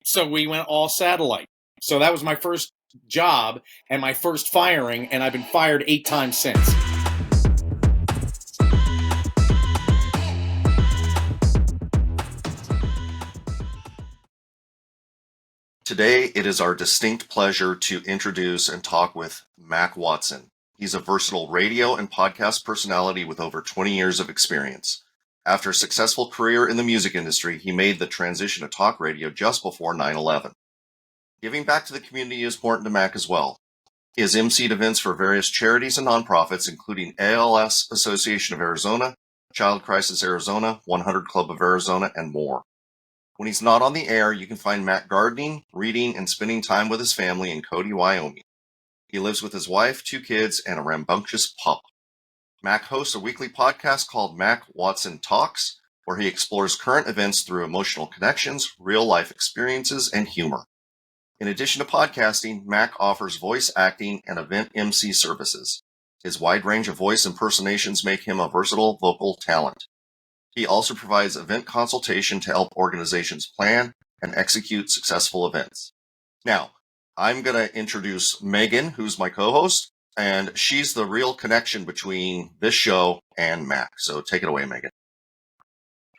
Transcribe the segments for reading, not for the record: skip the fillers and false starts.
So we went all satellite. So that was my first job and my first firing, and I've been fired 8 times since. Today, it is our distinct pleasure to introduce and talk with Mac Watson. He's a versatile radio and podcast personality with over 20 years of experience. After a successful career in the music industry, he made the transition to talk radio just before 9/11. Giving back to the community is important to Mac as well. He has emceed events for various charities and nonprofits, including ALS Association of Arizona, Child Crisis Arizona, 100 Club of Arizona, and more. When he's not on the air, you can find Mac gardening, reading, and spending time with his family in Cody, Wyoming. He lives with his wife, 2 kids, and a rambunctious pup. Mac hosts a weekly podcast called Mac Watson Talks, where he explores current events through emotional connections, real-life experiences, and humor. In addition to podcasting, Mac offers voice acting and event MC services. His wide range of voice impersonations make him a versatile vocal talent. He also provides event consultation to help organizations plan and execute successful events. Now, I'm going to introduce Megan, who's my co-host, and she's the real connection between this show and Mac. So take it away, Megan.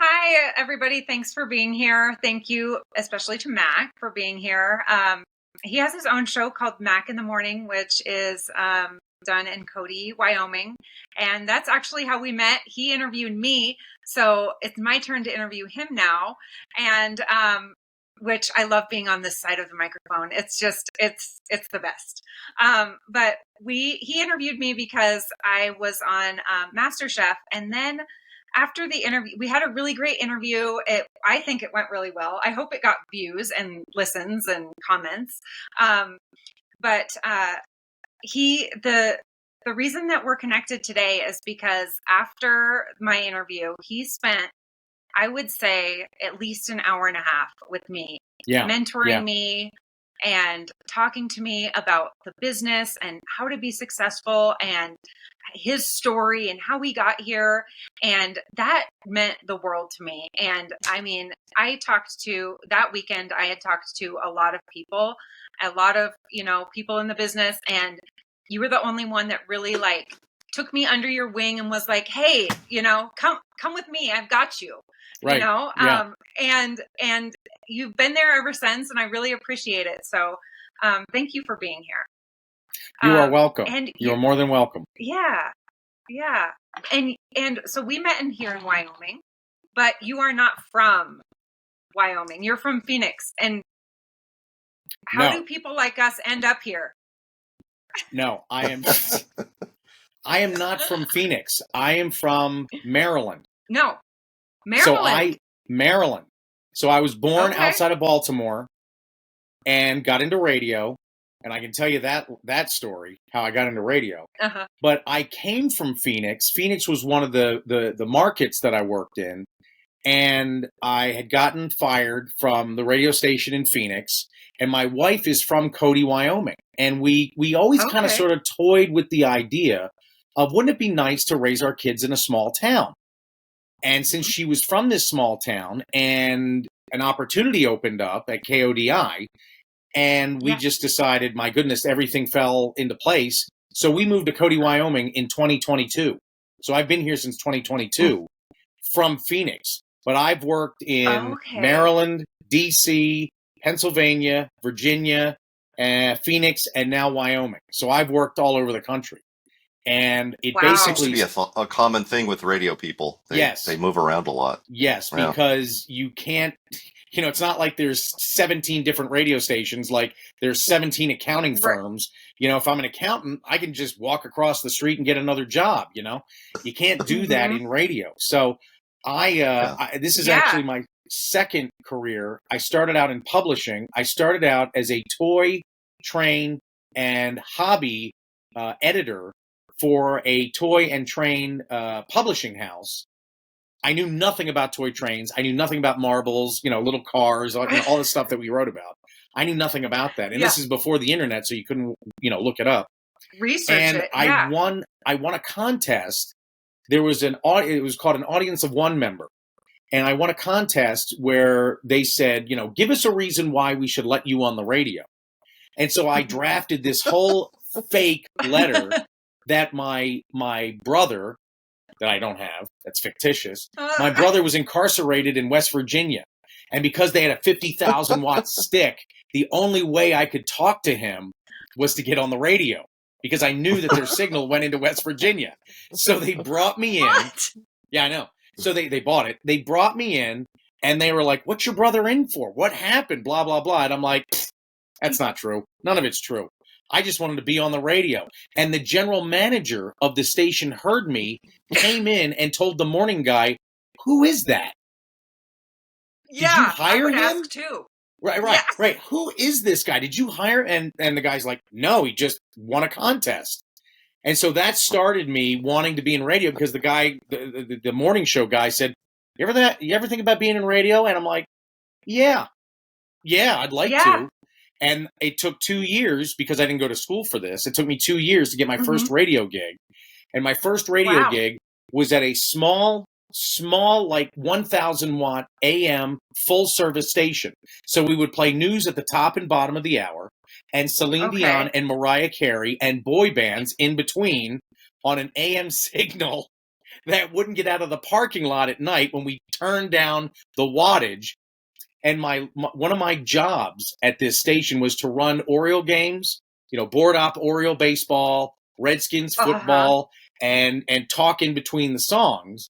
Hi, everybody. Thanks for being here. Thank you, especially to Mac, for being here. He has his own show called Mac in the Morning, which is done in Cody, Wyoming. And that's actually how we met. He interviewed me. So it's my turn to interview him now. And which I love being on this side of the microphone. It's just, it's the best. But he interviewed me because I was on MasterChef. And then after the interview, we had a really great interview. I think it went really well. I hope it got views and listens and comments. But the reason that we're connected today is because after my interview, he spent, I would say, at least an hour and a half with me, mentoring me and talking to me about the business and how to be successful and his story and how we got here. And that meant the world to me. And I mean, that weekend, I had talked to a lot of people, people in the business, and you were the only one that really took me under your wing and was like, hey, come with me. I've got you, right. And you've been there ever since. And I really appreciate it. So, thank you for being here. You are welcome. And you're more than welcome. Yeah. Yeah. And so we met here in Wyoming, but you are not from Wyoming. You're from Phoenix. And how do people like us end up here? No, I am not from Phoenix. I am from Maryland. No, Maryland. Maryland. So I was born outside of Baltimore and got into radio. And I can tell you that story, how I got into radio. Uh-huh. But I came from Phoenix. Phoenix was one of the markets that I worked in. And I had gotten fired from the radio station in Phoenix. And my wife is from Cody, Wyoming. And we always kind of sort of toyed with the idea of, wouldn't it be nice to raise our kids in a small town? And since she was from this small town and an opportunity opened up at KODI, and we just decided, my goodness, everything fell into place. So we moved to Cody, Wyoming in 2022. So I've been here since 2022 from Phoenix. But I've worked in Maryland, D.C., Pennsylvania, Virginia, Phoenix, and now Wyoming. So I've worked all over the country. And it basically seems to be a common thing with radio people. They move around a lot. Yes, because you can't, it's not like there's 17 different radio stations, like there's 17 accounting firms. If I'm an accountant, I can just walk across the street and get another job, You can't do that in radio. So this is actually my second career. I started out in publishing. I started out as a toy, train, and hobby editor for a toy and train publishing house. I knew nothing about toy trains. I knew nothing about marbles, little cars, all the stuff that we wrote about. I knew nothing about that. And this is before the internet, so you couldn't, look it up. Research it. I won a contest. It was called an audience of one member. and I won a contest where they said, give us a reason why we should let you on the radio. And so I drafted this whole fake letter that my brother, that I don't have, that's fictitious, my brother was incarcerated in West Virginia. And because they had a 50,000 watt stick, the only way I could talk to him was to get on the radio, because I knew that their signal went into West Virginia. So they brought me in. What? Yeah, I know. So they bought it. They brought me in, and they were like, "What's your brother in for? What happened? Blah, blah, blah." And I'm like, that's not true. None of it's true. I just wanted to be on the radio. And the general manager of the station heard me, came in and told the morning guy, "Who is that? Did you hire I would him?" ask too. Right. Who is this guy? Did you hire? And the guy's like, "No, he just won a contest." And so that started me wanting to be in radio, because the guy, the morning show guy said, you ever think about being in radio? And I'm like, yeah, I'd like to. And it took 2 years, because I didn't go to school for this. It took me 2 years to get my first radio gig. And my first radio gig was at a small, like 1,000 watt AM full service station. So we would play news at the top and bottom of the hour, and Celine Dion and Mariah Carey and boy bands in between on an AM signal that wouldn't get out of the parking lot at night when we turned down the wattage. And one of my jobs at this station was to run Oriole games, board op Oriole baseball, Redskins football, and talk in between the songs.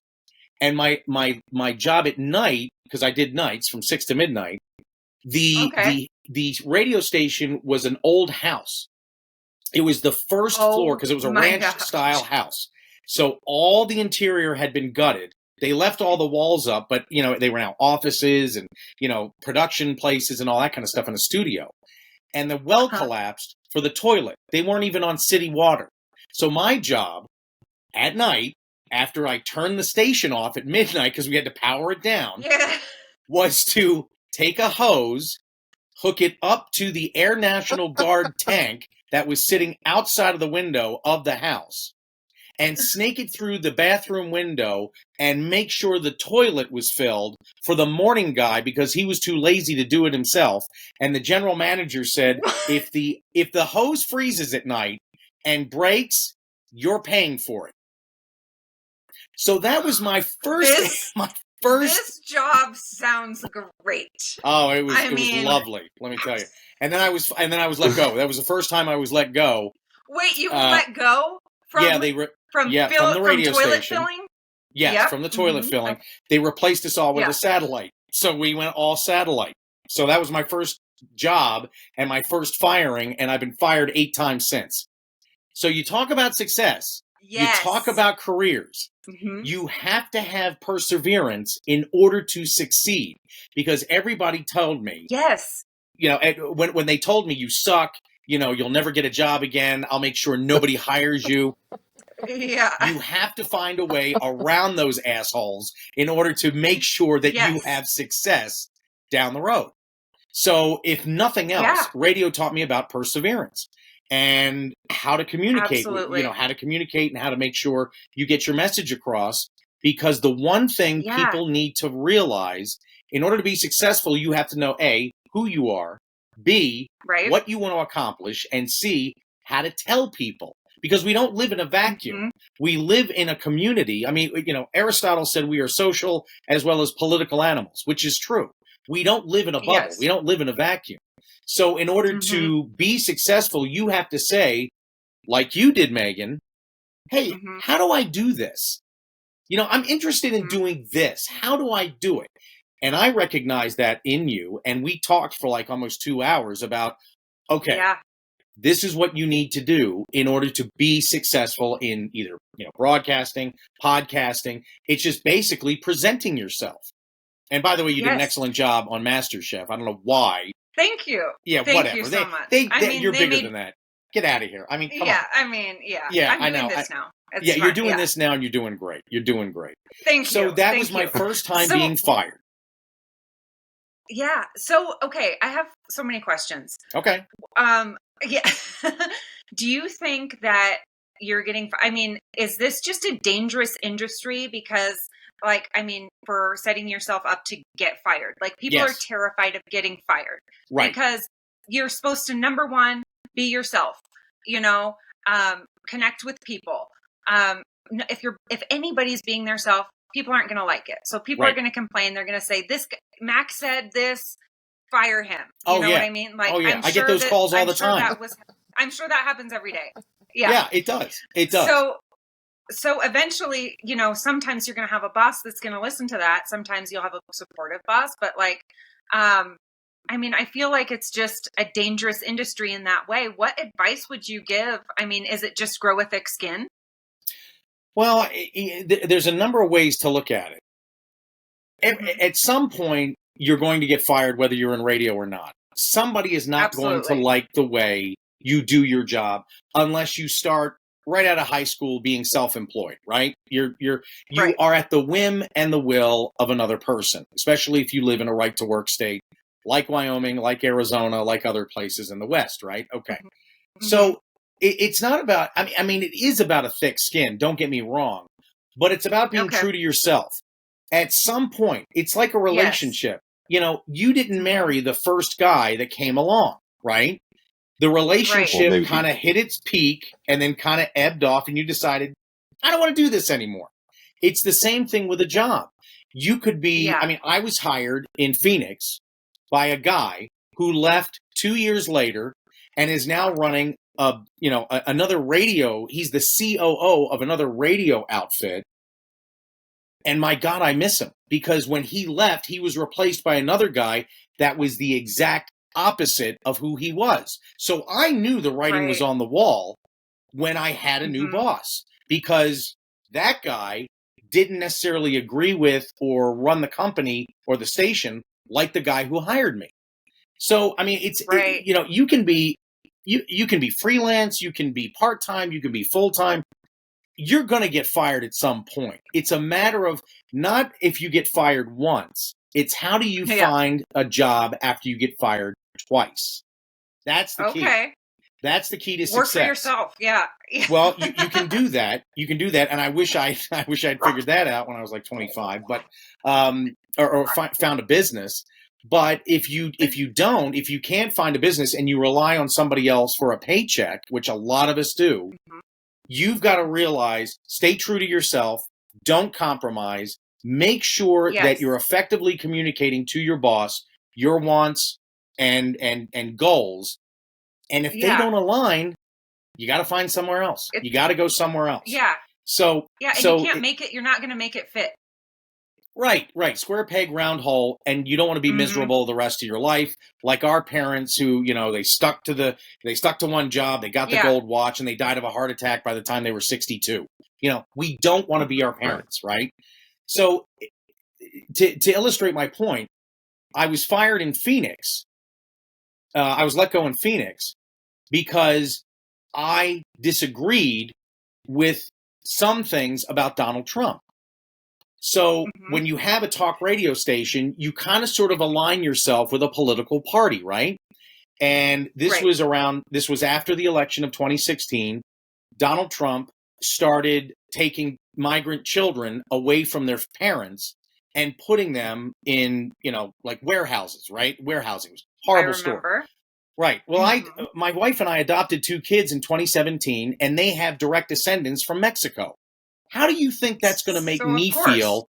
And my job at night, because I did nights from 6 to midnight, the radio station was an old house. It was the first floor, because it was a ranch style house. So all the interior had been gutted. They left all the walls up, but, they were now offices and, production places and all that kind of stuff in the studio. And the well collapsed for the toilet. They weren't even on city water. So my job at night, after I turned the station off at midnight, because we had to power it down, was to take a hose, hook it up to the Air National Guard tank that was sitting outside of the window of the house, and snake it through the bathroom window and make sure the toilet was filled for the morning guy, because he was too lazy to do it himself. And the general manager said, if the hose freezes at night and breaks, you're paying for it. So that was my first. This job sounds great. Oh, it was lovely. Let me tell you. And then I was let go. That was the first time I was let go. Wait, you were let go from? From the radio toilet station. Filling? Yes, from the toilet filling. They replaced us all with a satellite. So we went all satellite. So that was my first job and my first firing, and I've been fired 8 times since. So you talk about success. Yes. You talk about careers. You have to have perseverance in order to succeed, because everybody told me. Yes. When they told me, you suck, you'll never get a job again, I'll make sure nobody hires you. Yeah. You have to find a way around those assholes in order to make sure that you have success down the road. So if nothing else, radio taught me about perseverance and how to communicate, how to communicate and how to make sure you get your message across. Because the one thing people need to realize, in order to be successful, you have to know A, who you are, B, what you want to accomplish, and C, how to tell people. Because we don't live in a vacuum. We live in a community. I mean, Aristotle said we are social as well as political animals, which is true. We don't live in a bubble. Yes. We don't live in a vacuum. So in order to be successful, you have to say, like you did, Megan, hey, how do I do this? I'm interested in doing this. How do I do it? And I recognize that in you. And we talked for like almost 2 hours about, this is what you need to do in order to be successful in either, broadcasting, podcasting. It's just basically presenting yourself. And by the way, you did an excellent job on MasterChef. I don't know why. Thank you. Yeah, Thank whatever. You so much. You're bigger than that. Get out of here. I mean, come on. Yeah, I'm doing this now. It's you're doing this now, and you're doing great. You're doing great. Thank you. So that was my first time being fired. Yeah. So, okay, I have so many questions. Okay. Yeah. Do you think that you're getting, is this just a dangerous industry? Because like, I mean, for setting yourself up to get fired. Like, people are terrified of getting fired, right? Because you're supposed to, number one, be yourself, connect with people. If anybody's being their self, people aren't going to like it. So people are going to complain. They're going to say, this Mac said this, fire him. You know what I mean? Like, I get those calls all the time. I'm sure that happens every day. Yeah, it does. It does. So eventually, sometimes you're going to have a boss that's going to listen to that. Sometimes you'll have a supportive boss, but like, I mean, I feel like it's just a dangerous industry in that way. What advice would you give? I mean, is it just grow a thick skin? Well, there's a number of ways to look at it. At some point, you're going to get fired whether you're in radio or not. Somebody is not going to like the way you do your job unless you start right out of high school being self-employed, right? You are at the whim and the will of another person, especially if you live in a right-to-work state like Wyoming, like Arizona, like other places in the West, right? Okay. So it's not about, I mean, it is about a thick skin, don't get me wrong, but it's about being true to yourself. At some point, it's like a relationship. You didn't marry the first guy that came along, right? The relationship kind of hit its peak and then kind of ebbed off, and you decided, I don't want to do this anymore. It's the same thing with a job. You could be, I mean, I was hired in Phoenix by a guy who left 2 years later and is now running another radio. He's the COO of another radio outfit. And my God, I miss him, because when he left, he was replaced by another guy that was the exact opposite of who he was. So I knew the writing was on the wall when I had a new boss, because that guy didn't necessarily agree with or run the company or the station like the guy who hired me. So, I mean, you can be freelance, you can be part-time, you can be full-time. You're going to get fired at some point. It's a matter of not if you get fired once. It's how do you find a job after you get fired twice? That's the key. That's the key to success. Work for yourself. Yeah. Well, you can do that. You can do that. And I wish I'd figured that out when I was like 25, but, or found a business. But if you can't find a business and you rely on somebody else for a paycheck, which a lot of us do, you've got to realize, stay true to yourself, don't compromise, make sure that you're effectively communicating to your boss your wants and goals. And if they don't align, you got to find somewhere else. You got to go somewhere else. Yeah. So you can't make it. You're not going to make it fit. Right. Square peg, round hole, and you don't want to be miserable the rest of your life. Like our parents, who they stuck to one job, they got the gold watch, and they died of a heart attack by the time they were 62. We don't want to be our parents, right? So, to illustrate my point, I was fired in Phoenix. I was let go in Phoenix because I disagreed with some things about Donald Trump. So when you have a talk radio station, you kind of sort of align yourself with a political party, right? And this was after the election of 2016. Donald Trump started taking migrant children away from their parents and putting them in, like warehouses, right? Warehousing was a horrible story. Right. Well, my wife and I adopted 2 kids in 2017, and they have direct descendants from Mexico. How do you think that's going to make me feel,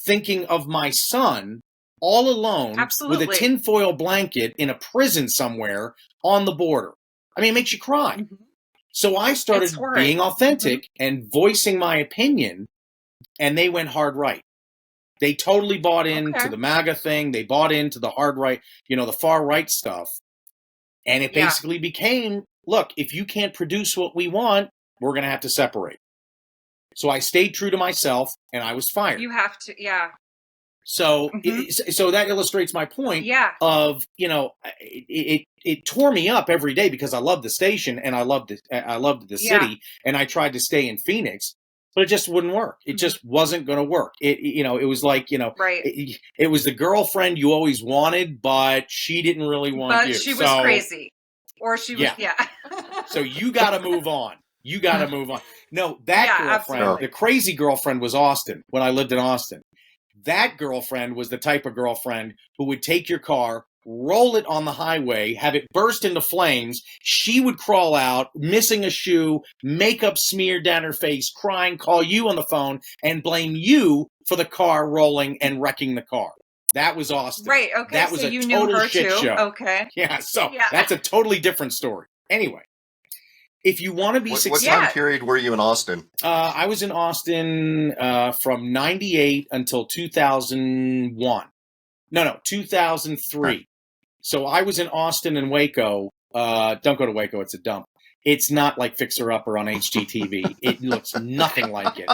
thinking of my son all alone with a tinfoil blanket in a prison somewhere on the border? I mean, it makes you cry. So I started being authentic and voicing my opinion, and they went hard right. They totally bought into the MAGA thing. They bought into the hard right, the far right stuff. And it basically became, look, if you can't produce what we want, we're going to have to separate. So I stayed true to myself, and I was fired. You have to, So, so that illustrates my point of, it tore me up every day because I loved the station and I loved the city, and I tried to stay in Phoenix, but it just wouldn't work. It just wasn't going to work. It was like, it was the girlfriend you always wanted, but she didn't really want you. But she was crazy. Or she was, So you got to move on. No, that girlfriend, the crazy girlfriend, was Austin when I lived in Austin. That girlfriend was the type of girlfriend who would take your car, roll it on the highway, have it burst into flames. She would crawl out, missing a shoe, makeup smeared down her face, crying, call you on the phone, and blame you for the car rolling and wrecking the car. That was Austin. Right. Okay. That was so a you total knew her shit too. show. Okay. Yeah. So Yeah. that's a totally different story. Anyway, if you want to be What successful, time period were you in Austin? I was in Austin from 98 until 2001. No, 2003. Huh. So I was in Austin and Waco. Don't go to Waco. It's a dump. It's not like Fixer Upper on HGTV. It looks nothing like it.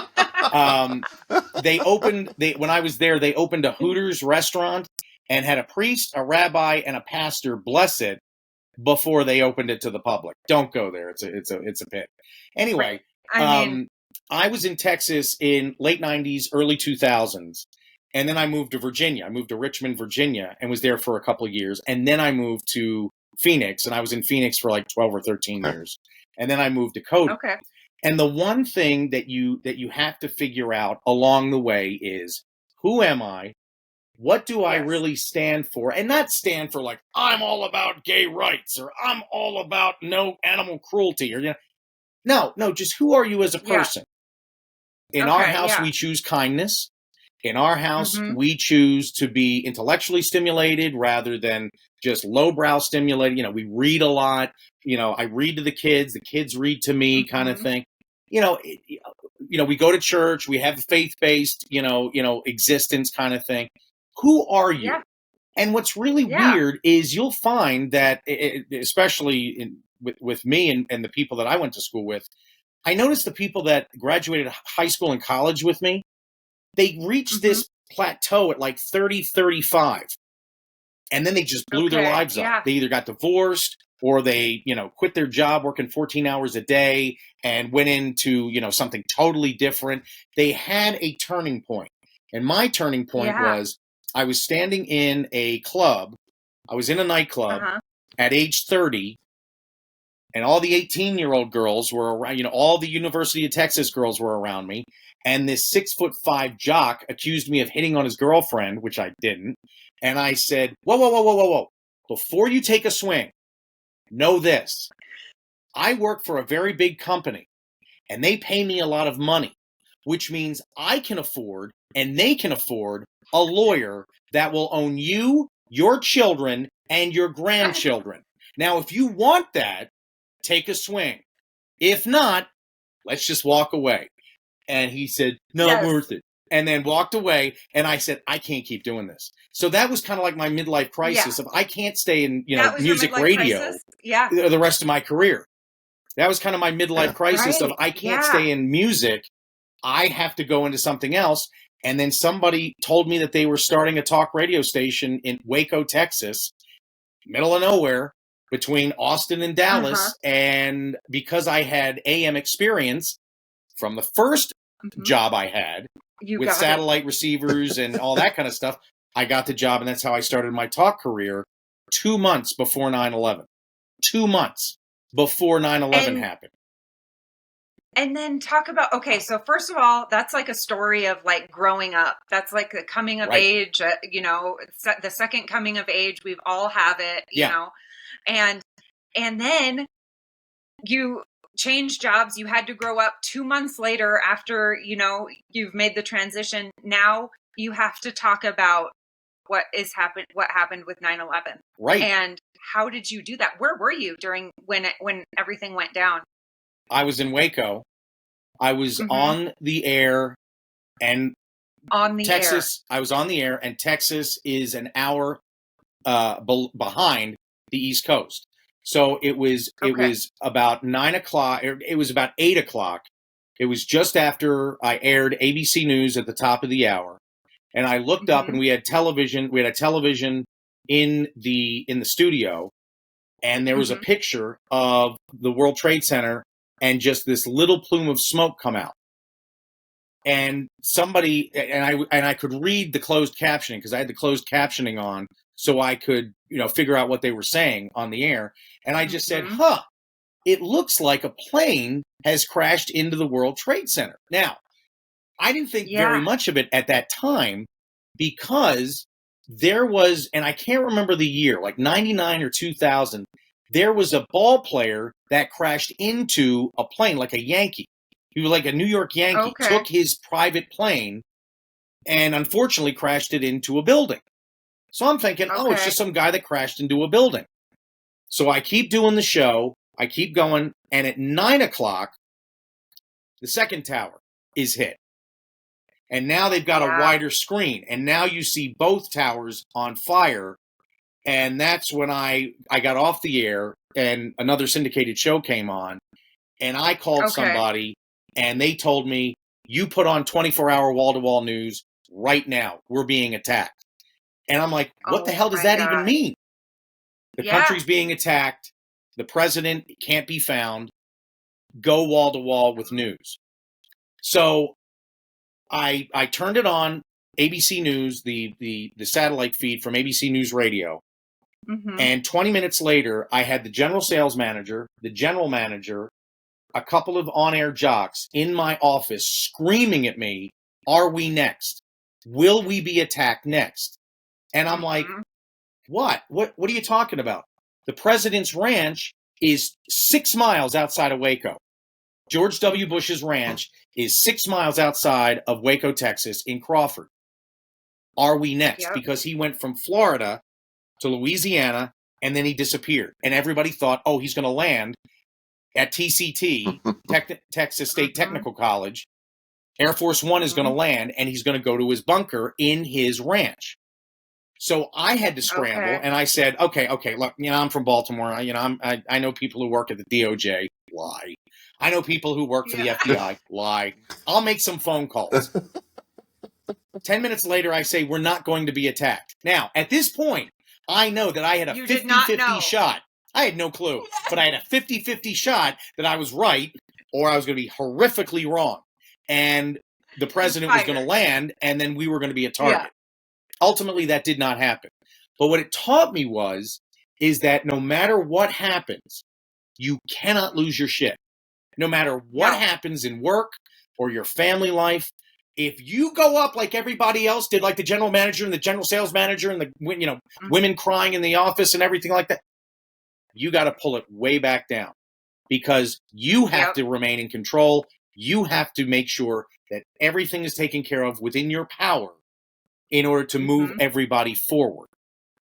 When I was there, they opened a Hooters restaurant and had a priest, a rabbi, and a pastor bless it before they opened it to the public. Don't go there. It's a pit. Anyway, I I was in Texas in late 90s, early 2000s. And then I moved to Virginia. I moved to Richmond, Virginia, and was there for a couple of years. And then I moved to Phoenix, and I was in Phoenix for like 12 or 13 years. And then I moved to Cody. Okay. And the one thing that you have to figure out along the way is, who am I? What do I really stand for? And not stand for like, I'm all about gay rights, or I'm all about no animal cruelty, or no, just who are you as a person? In our house, we choose kindness. In our house, we choose to be intellectually stimulated rather than just lowbrow stimulated. We read a lot. I read to the kids read to me, kind of thing. We go to church. We have a faith-based, existence kind of thing. Who are you? Yeah. And what's really weird is you'll find that, especially with me and the people that I went to school with, I noticed the people that graduated high school and college with me, they reached this plateau at like 30, 35. And then they just blew their lives up. They either got divorced or they, quit their job working 14 hours a day and went into, something totally different. They had a turning point. And my turning point was I was standing in a club. I was in a nightclub at age 30. And all the 18-year-old girls were around, all the University of Texas girls were around me. And this 6'5" jock accused me of hitting on his girlfriend, which I didn't. And I said, whoa. Before you take a swing, know this. I work for a very big company, and they pay me a lot of money, which means I can afford, and they can afford, a lawyer that will own you, your children, and your grandchildren. Now, if you want that, take a swing. If not, let's just walk away. And he said, not worth it. And then walked away. And I said, I can't keep doing this. So that was kind of like my midlife crisis of I can't stay in, music radio the rest of my career. That was kind of my midlife crisis of I can't stay in music. I have to go into something else. And then somebody told me that they were starting a talk radio station in Waco, Texas, middle of nowhere, between Austin and Dallas. And because I had AM experience from the first job I had with satellite receivers and all that kind of stuff, I got the job. And that's how I started my talk career 2 months before 9/11. 2 months before 9/11 happened. And then talk about, so first of all, that's like a story of like growing up. That's like the coming of age, the second coming of age. We've all have it, you know. And then you changed jobs. You had to grow up 2 months later after, you've made the transition. Now you have to talk about what happened with 9/11. Right. And how did you do that? Where were you during when everything went down? I was in Waco. I was on the air and Texas. I was on the air, and Texas is an hour behind the East Coast. So it was about 9 o'clock. It was about 8 o'clock. It was just after I aired ABC News at the top of the hour, and I looked up, and we had television. We had a television in the studio, and there was a picture of the World Trade Center, and just this little plume of smoke come out. And somebody, and I could read the closed captioning because I had the closed captioning on, so I could, figure out what they were saying on the air. And I just said, it looks like a plane has crashed into the World Trade Center. Now, I didn't think very much of it at that time, because there was, and I can't remember the year, like 99 or 2000, there was a ball player that crashed into a plane, like a Yankee. He was like a New York Yankee, Okay. took his private plane and unfortunately crashed it into a building. So I'm thinking, oh, it's Okay. just some guy that crashed into a building. So I keep doing the show. I keep going. And at 9 o'clock, the second tower is hit. And now they've got a wider screen. And now you see both towers on fire. And that's when I got off the air and another syndicated show came on. And I called somebody and they told me, you put on 24-hour wall-to-wall news right now. We're being attacked. And I'm like, what the hell does that even mean? The country's being attacked. The president can't be found. Go wall-to-wall with news. So I turned it on, ABC News, the satellite feed from ABC News Radio. Mm-hmm. And 20 minutes later, I had the general sales manager, the general manager, a couple of on-air jocks in my office screaming at me, are we next? Will we be attacked next? And I'm like, what? What are you talking about? The president's ranch is 6 miles outside of Waco. George W. Bush's ranch is 6 miles outside of Waco, Texas, in Crawford. Are we next? Yep. Because he went from Florida to Louisiana, and then he disappeared. And everybody thought, oh, he's going to land at TCT, Texas State Technical College. Air Force One is going to land, and he's going to go to his bunker in his ranch. So I had to scramble, and I said, okay, look, I'm from Baltimore. I know people who work at the DOJ. Lie. I know people who work for the FBI. Lie. I'll make some phone calls. 10 minutes later, I say, we're not going to be attacked. Now, at this point, I know that I had a 50-50 shot. I had no clue, but I had a 50-50 shot that I was right or I was going to be horrifically wrong. And the president was going to land, and then we were going to be a target. Yeah. Ultimately, that did not happen. But what it taught me is that no matter what happens, you cannot lose your shit. No matter what happens in work or your family life, if you go up like everybody else did, like the general manager and the general sales manager and the women crying in the office and everything like that, you got to pull it way back down because you have to remain in control. You have to make sure that everything is taken care of within your power in order to move everybody forward.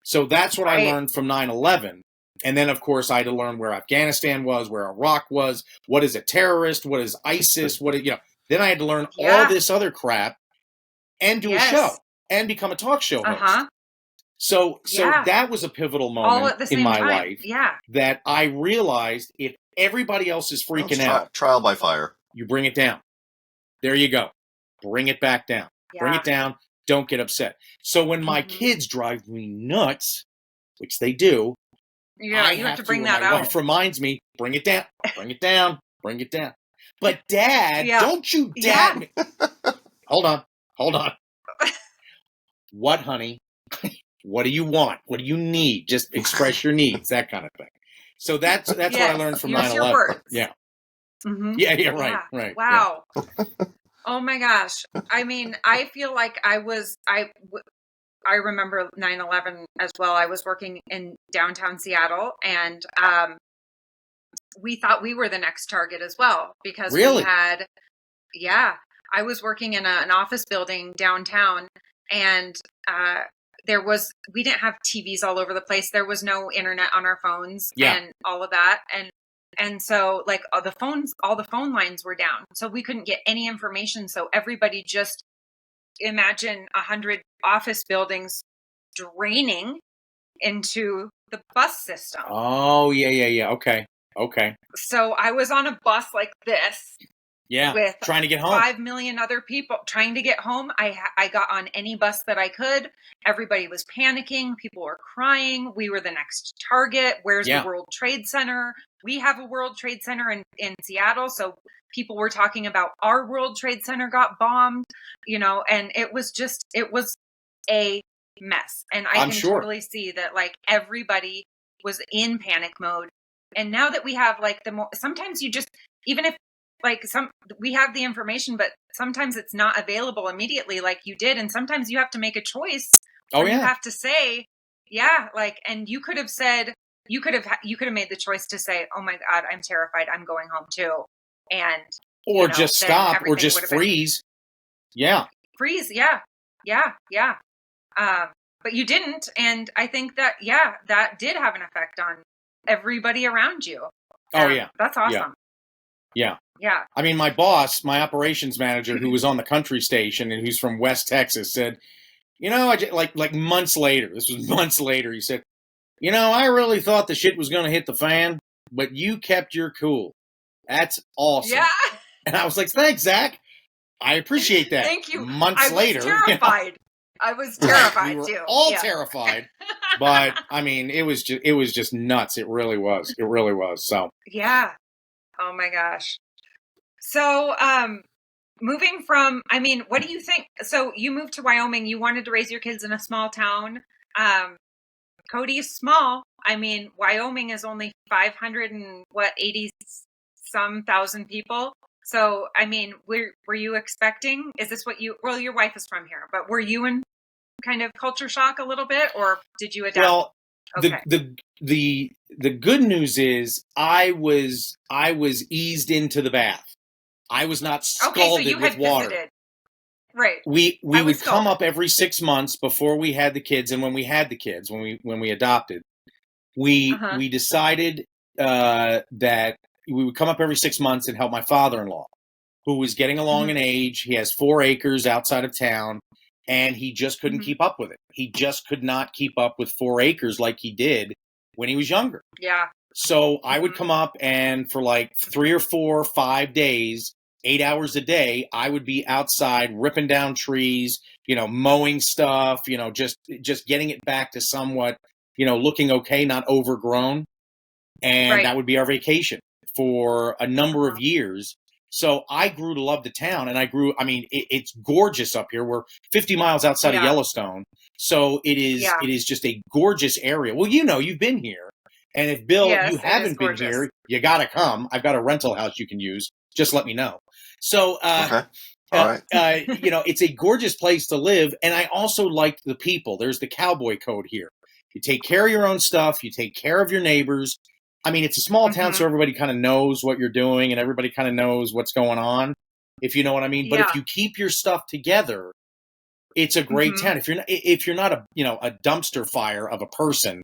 So that's what I learned from 9/11. And then, of course, I had to learn where Afghanistan was, where Iraq was, what is a terrorist, what is ISIS, Then I had to learn all this other crap and do a show and become a talk show host. So that was a pivotal moment in my life that I realized if everybody else is freaking out. Trial by fire. You bring it down. There you go. Bring it back down. Yeah. Bring it down. Don't get upset. So when my kids drive me nuts, which they do, you have to bring that out. My wife reminds me, bring it down, bring it down, bring it down. But Dad, don't you dare me. Hold on. What, honey? What do you want? What do you need? Just express your needs, that kind of thing. So that's what I learned from 9/11. Yeah. Mm-hmm. Yeah, right. Wow. Yeah. Oh my gosh. I mean, I feel like I remember 9/11 as well. I was working in downtown Seattle and we thought we were the next target as well because we had, I was working in an office building downtown and we didn't have TVs all over the place. There was no internet on our phones and all of that. And so like all the phone lines were down. So we couldn't get any information. So everybody just imagine 100 office buildings draining into the bus system. Oh, yeah. Okay. So I was on a bus like this. Yeah, with trying to get home. 5 million other people trying to get home. I got on any bus that I could. Everybody was panicking. People were crying. We were the next target. Where's the World Trade Center? We have a World Trade Center in Seattle. So people were talking about our World Trade Center got bombed, and it was a mess. And I can totally see that like everybody was in panic mode. And now that we have like sometimes you just, even if like we have the information, but sometimes it's not available immediately like you did. And sometimes you have to make a choice. Oh, You yeah. have to say, yeah, like, and you could have said, you could have made the choice to say, oh my God, I'm terrified. I'm going home too. And, Or just then stop, or everything just would have been freeze. Yeah. freeze. Yeah. Yeah. Yeah. But you didn't. And I think that, that did have an effect on everybody around you. Oh, yeah. That's awesome. Yeah. Yeah. I mean, my boss, my operations manager, who was on the country station and who's from West Texas, said, like months later, this was months later, he said, I really thought the shit was going to hit the fan, but you kept your cool. That's awesome. Yeah. And I was like, thanks, Zach. I appreciate that. Thank you. Months later. I was terrified. I was terrified we were too. all terrified. But I mean, it was just nuts. It really was. It really was. So yeah. Oh my gosh. So moving from, I mean, what do you think? So you moved to Wyoming. You wanted to raise your kids in a small town. Cody is small. I mean, Wyoming is only 80 some thousand people. So, I mean, were you expecting, is this what your wife is from here, but were you in kind of culture shock a little bit, or did you adapt? Well, okay. the good news is I was eased into the bath. I was not scalded with water. Visited. Right. We would come up every 6 months before we had the kids, and when we had the kids, when we adopted, we decided that we would come up every 6 months and help my father-in-law, who was getting along in age. He has 4 acres outside of town, and he just couldn't keep up with it. He just could not keep up with 4 acres like he did when he was younger. Yeah. So I would come up, and for like 3 or 4 or 5 days, 8 hours a day, I would be outside ripping down trees, mowing stuff, just getting it back to somewhat, looking okay, not overgrown. And that would be our vacation for a number of years. So I grew to love the town, and it's gorgeous up here. We're 50 miles outside of Yellowstone. So it is just a gorgeous area. Well, you've been here. And if Bill, you haven't been here, you got to come. I've got a rental house you can use. Just let me know. So, okay. All right. It's a gorgeous place to live. And I also like the people. There's the cowboy code here. You take care of your own stuff. You take care of your neighbors. I mean, it's a small town, so everybody kind of knows what you're doing, and everybody kind of knows what's going on, if you know what I mean. But if you keep your stuff together, it's a great town. If you're not a dumpster fire of a person,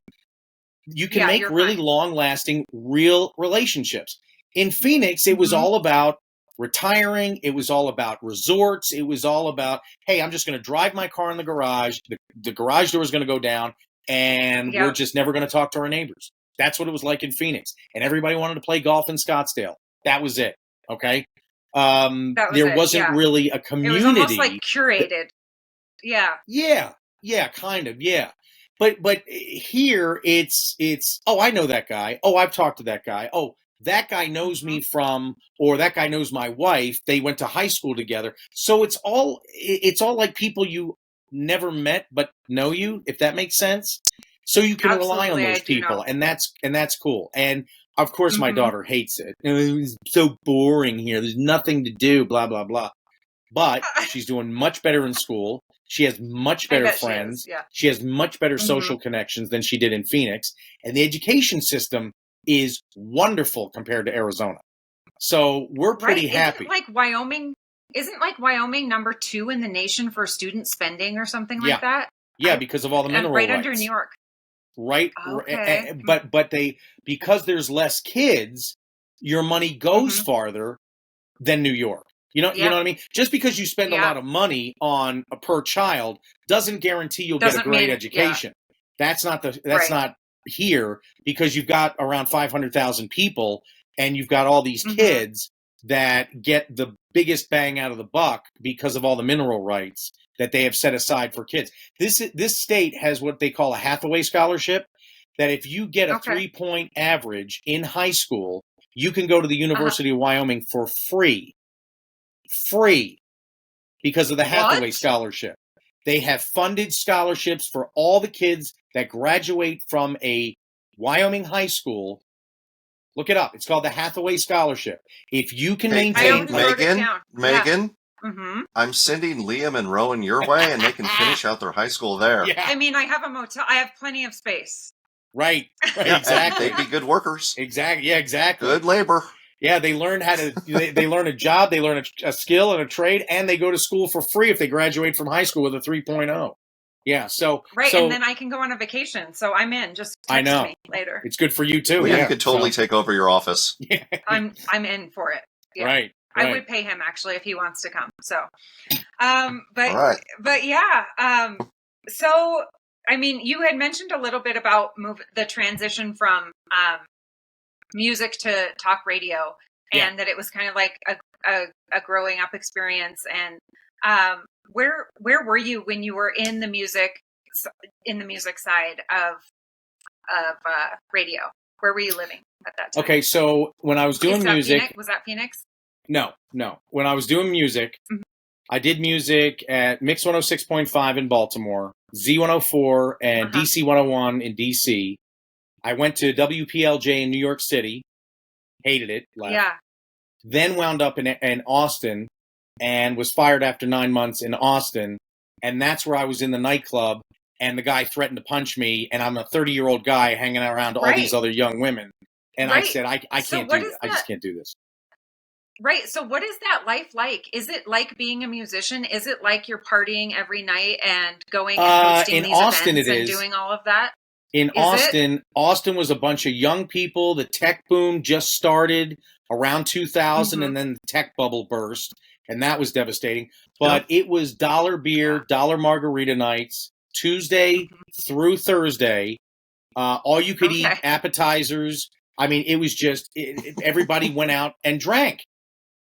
you can make really long-lasting, real relationships. In Phoenix, it was all about retiring. It was all about resorts. It was all about, hey, I'm just going to drive my car in the garage. The garage door is going to go down, and we're just never going to talk to our neighbors. That's what it was like in Phoenix. And everybody wanted to play golf in Scottsdale. That was it. Okay. There wasn't really a community. It was almost like curated. Yeah, kind of. Yeah. But here it's, oh, I know that guy. Oh, I've talked to that guy. Oh, that guy knows me from, or that guy knows my wife. They went to high school together. So it's all like people you never met but know you, if that makes sense. So you can rely on those people, and that's cool. And of course, my daughter hates it. It's so boring here. There's nothing to do. Blah blah blah. But she's doing much better in school. She has much better friends. She has much better social connections than she did in Phoenix. And the education system is wonderful compared to Arizona. So we're pretty happy. Isn't Wyoming number 2 in the nation for student spending or something like that? Yeah, because of all the mineral rights. Under New York. Right. Okay. But because there's less kids, your money goes farther than New York. You know what I mean? Just because you spend a lot of money on a per child doesn't guarantee you'll get a great education. That's not here, because you've got around 500,000 people, and you've got all these kids that get the biggest bang out of the buck because of all the mineral rights that they have set aside for kids. This state has what they call a Hathaway scholarship, that if you get a 3-point average in high school, you can go to the University of Wyoming for free, because of the Hathaway scholarship. They have funded scholarships for all the kids that graduate from a Wyoming high school Look it up. It's called the Hathaway Scholarship. If you can Hey, maintain... Megan, Mm-hmm. I'm sending Liam and Rowan your way, and they can finish out their high school there. Yeah. I mean, I have a motel. I have plenty of space. Right. Yeah, Exactly. they'd be good workers. Exactly. Yeah, exactly. Good labor. Yeah, they learn how to, they learn a job, they learn a skill and a trade, and they go to school for free if they graduate from high school with a 3.0. Yeah, so. Right, so, and then I can go on a vacation, so I'm in. Just text me later. It's good for you too. Liam Yeah, could totally take over your office. Yeah. I'm in for it. Yeah. Right. I would pay him actually if he wants to come. So, All right. but yeah. So, I mean, you had mentioned a little bit about the transition from music to talk radio, and that it was kind of like a growing up experience. And where were you when you were in the music side of radio? Where were you living at that time? Okay, so when I was doing music, Phoenix? Was that Phoenix? No. When I was doing music, I did music at Mix 106.5 in Baltimore, Z104 and DC 101 in DC. I went to WPLJ in New York City, hated it, left. Yeah. Then wound up in Austin and was fired after 9 months in Austin. And that's where I was in the nightclub, and the guy threatened to punch me, and I'm a 30-year-old guy hanging around all these other young women. And I said, I can't do this. I just can't do this. Right. So what is that life like? Is it like being a musician? Is it like you're partying every night and going and hosting these Austin, events and doing all of that? In Austin, Austin was a bunch of young people. The tech boom just started around 2000, and then the tech bubble burst, and that was devastating. But it was dollar beer, dollar margarita nights, Tuesday through Thursday, all you could eat appetizers. I mean, it was just everybody went out and drank.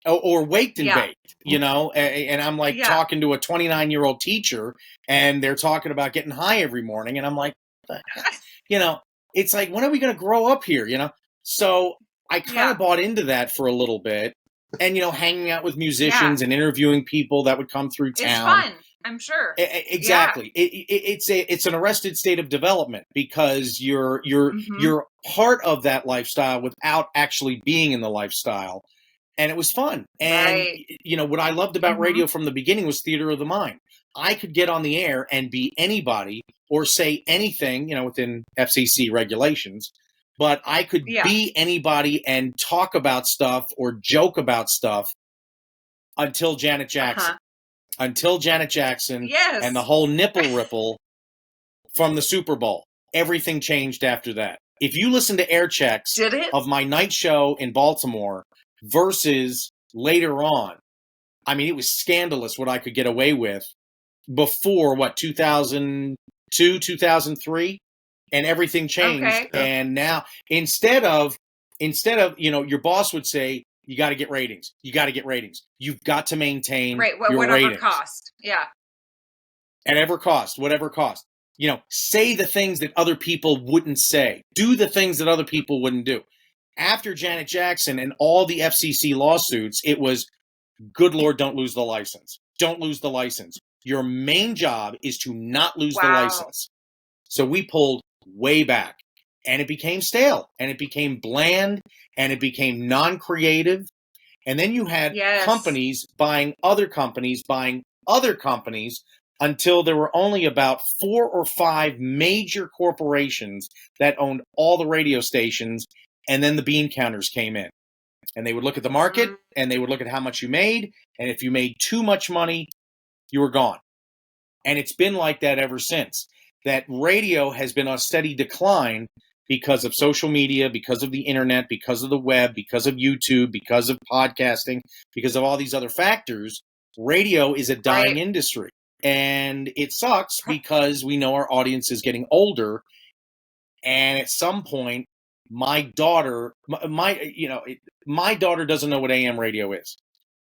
Or waked and baked, you know, and I'm like talking to a 29-year-old teacher, and they're talking about getting high every morning, and I'm like, you know, it's like, when are we going to grow up here, you know? So I kind of bought into that for a little bit, and, you know, hanging out with musicians and interviewing people that would come through town. It's fun, I'm sure. Exactly. It's an arrested state of development, because you're part of that lifestyle without actually being in the lifestyle. And it was fun. And, you know, what I loved about radio from the beginning was theater of the mind. I could get on the air and be anybody or say anything, you know, within FCC regulations, but I could be anybody and talk about stuff or joke about stuff until Janet Jackson. Until Janet Jackson and the whole nipple ripple from the Super Bowl. Everything changed after that. If you listen to air checks of my night show in Baltimore versus later on, I mean, it was scandalous what I could get away with before, 2002, 2003, and everything changed. And now, instead of, you know, your boss would say, you got to get ratings. You got to get ratings. You've got to maintain your whatever ratings. Cost. Yeah. At whatever cost. You know, say the things that other people wouldn't say. Do the things that other people wouldn't do. After Janet Jackson and all the FCC lawsuits, it was, good Lord, don't lose the license. Don't lose the license. Your main job is to not lose the license. So we pulled way back, and it became stale, and it became bland, and it became non-creative. And then you had companies buying other companies, until there were only about 4 or 5 major corporations that owned all the radio stations. And then the bean counters came in, and they would look at the market, and they would look at how much you made. And if you made too much money, you were gone. And it's been like that ever since. That radio has been on a steady decline because of social media, because of the internet, because of the web, because of YouTube, because of podcasting, because of all these other factors. Radio is a dying industry. And it sucks because we know our audience is getting older. And at some point, my daughter doesn't know what AM radio is.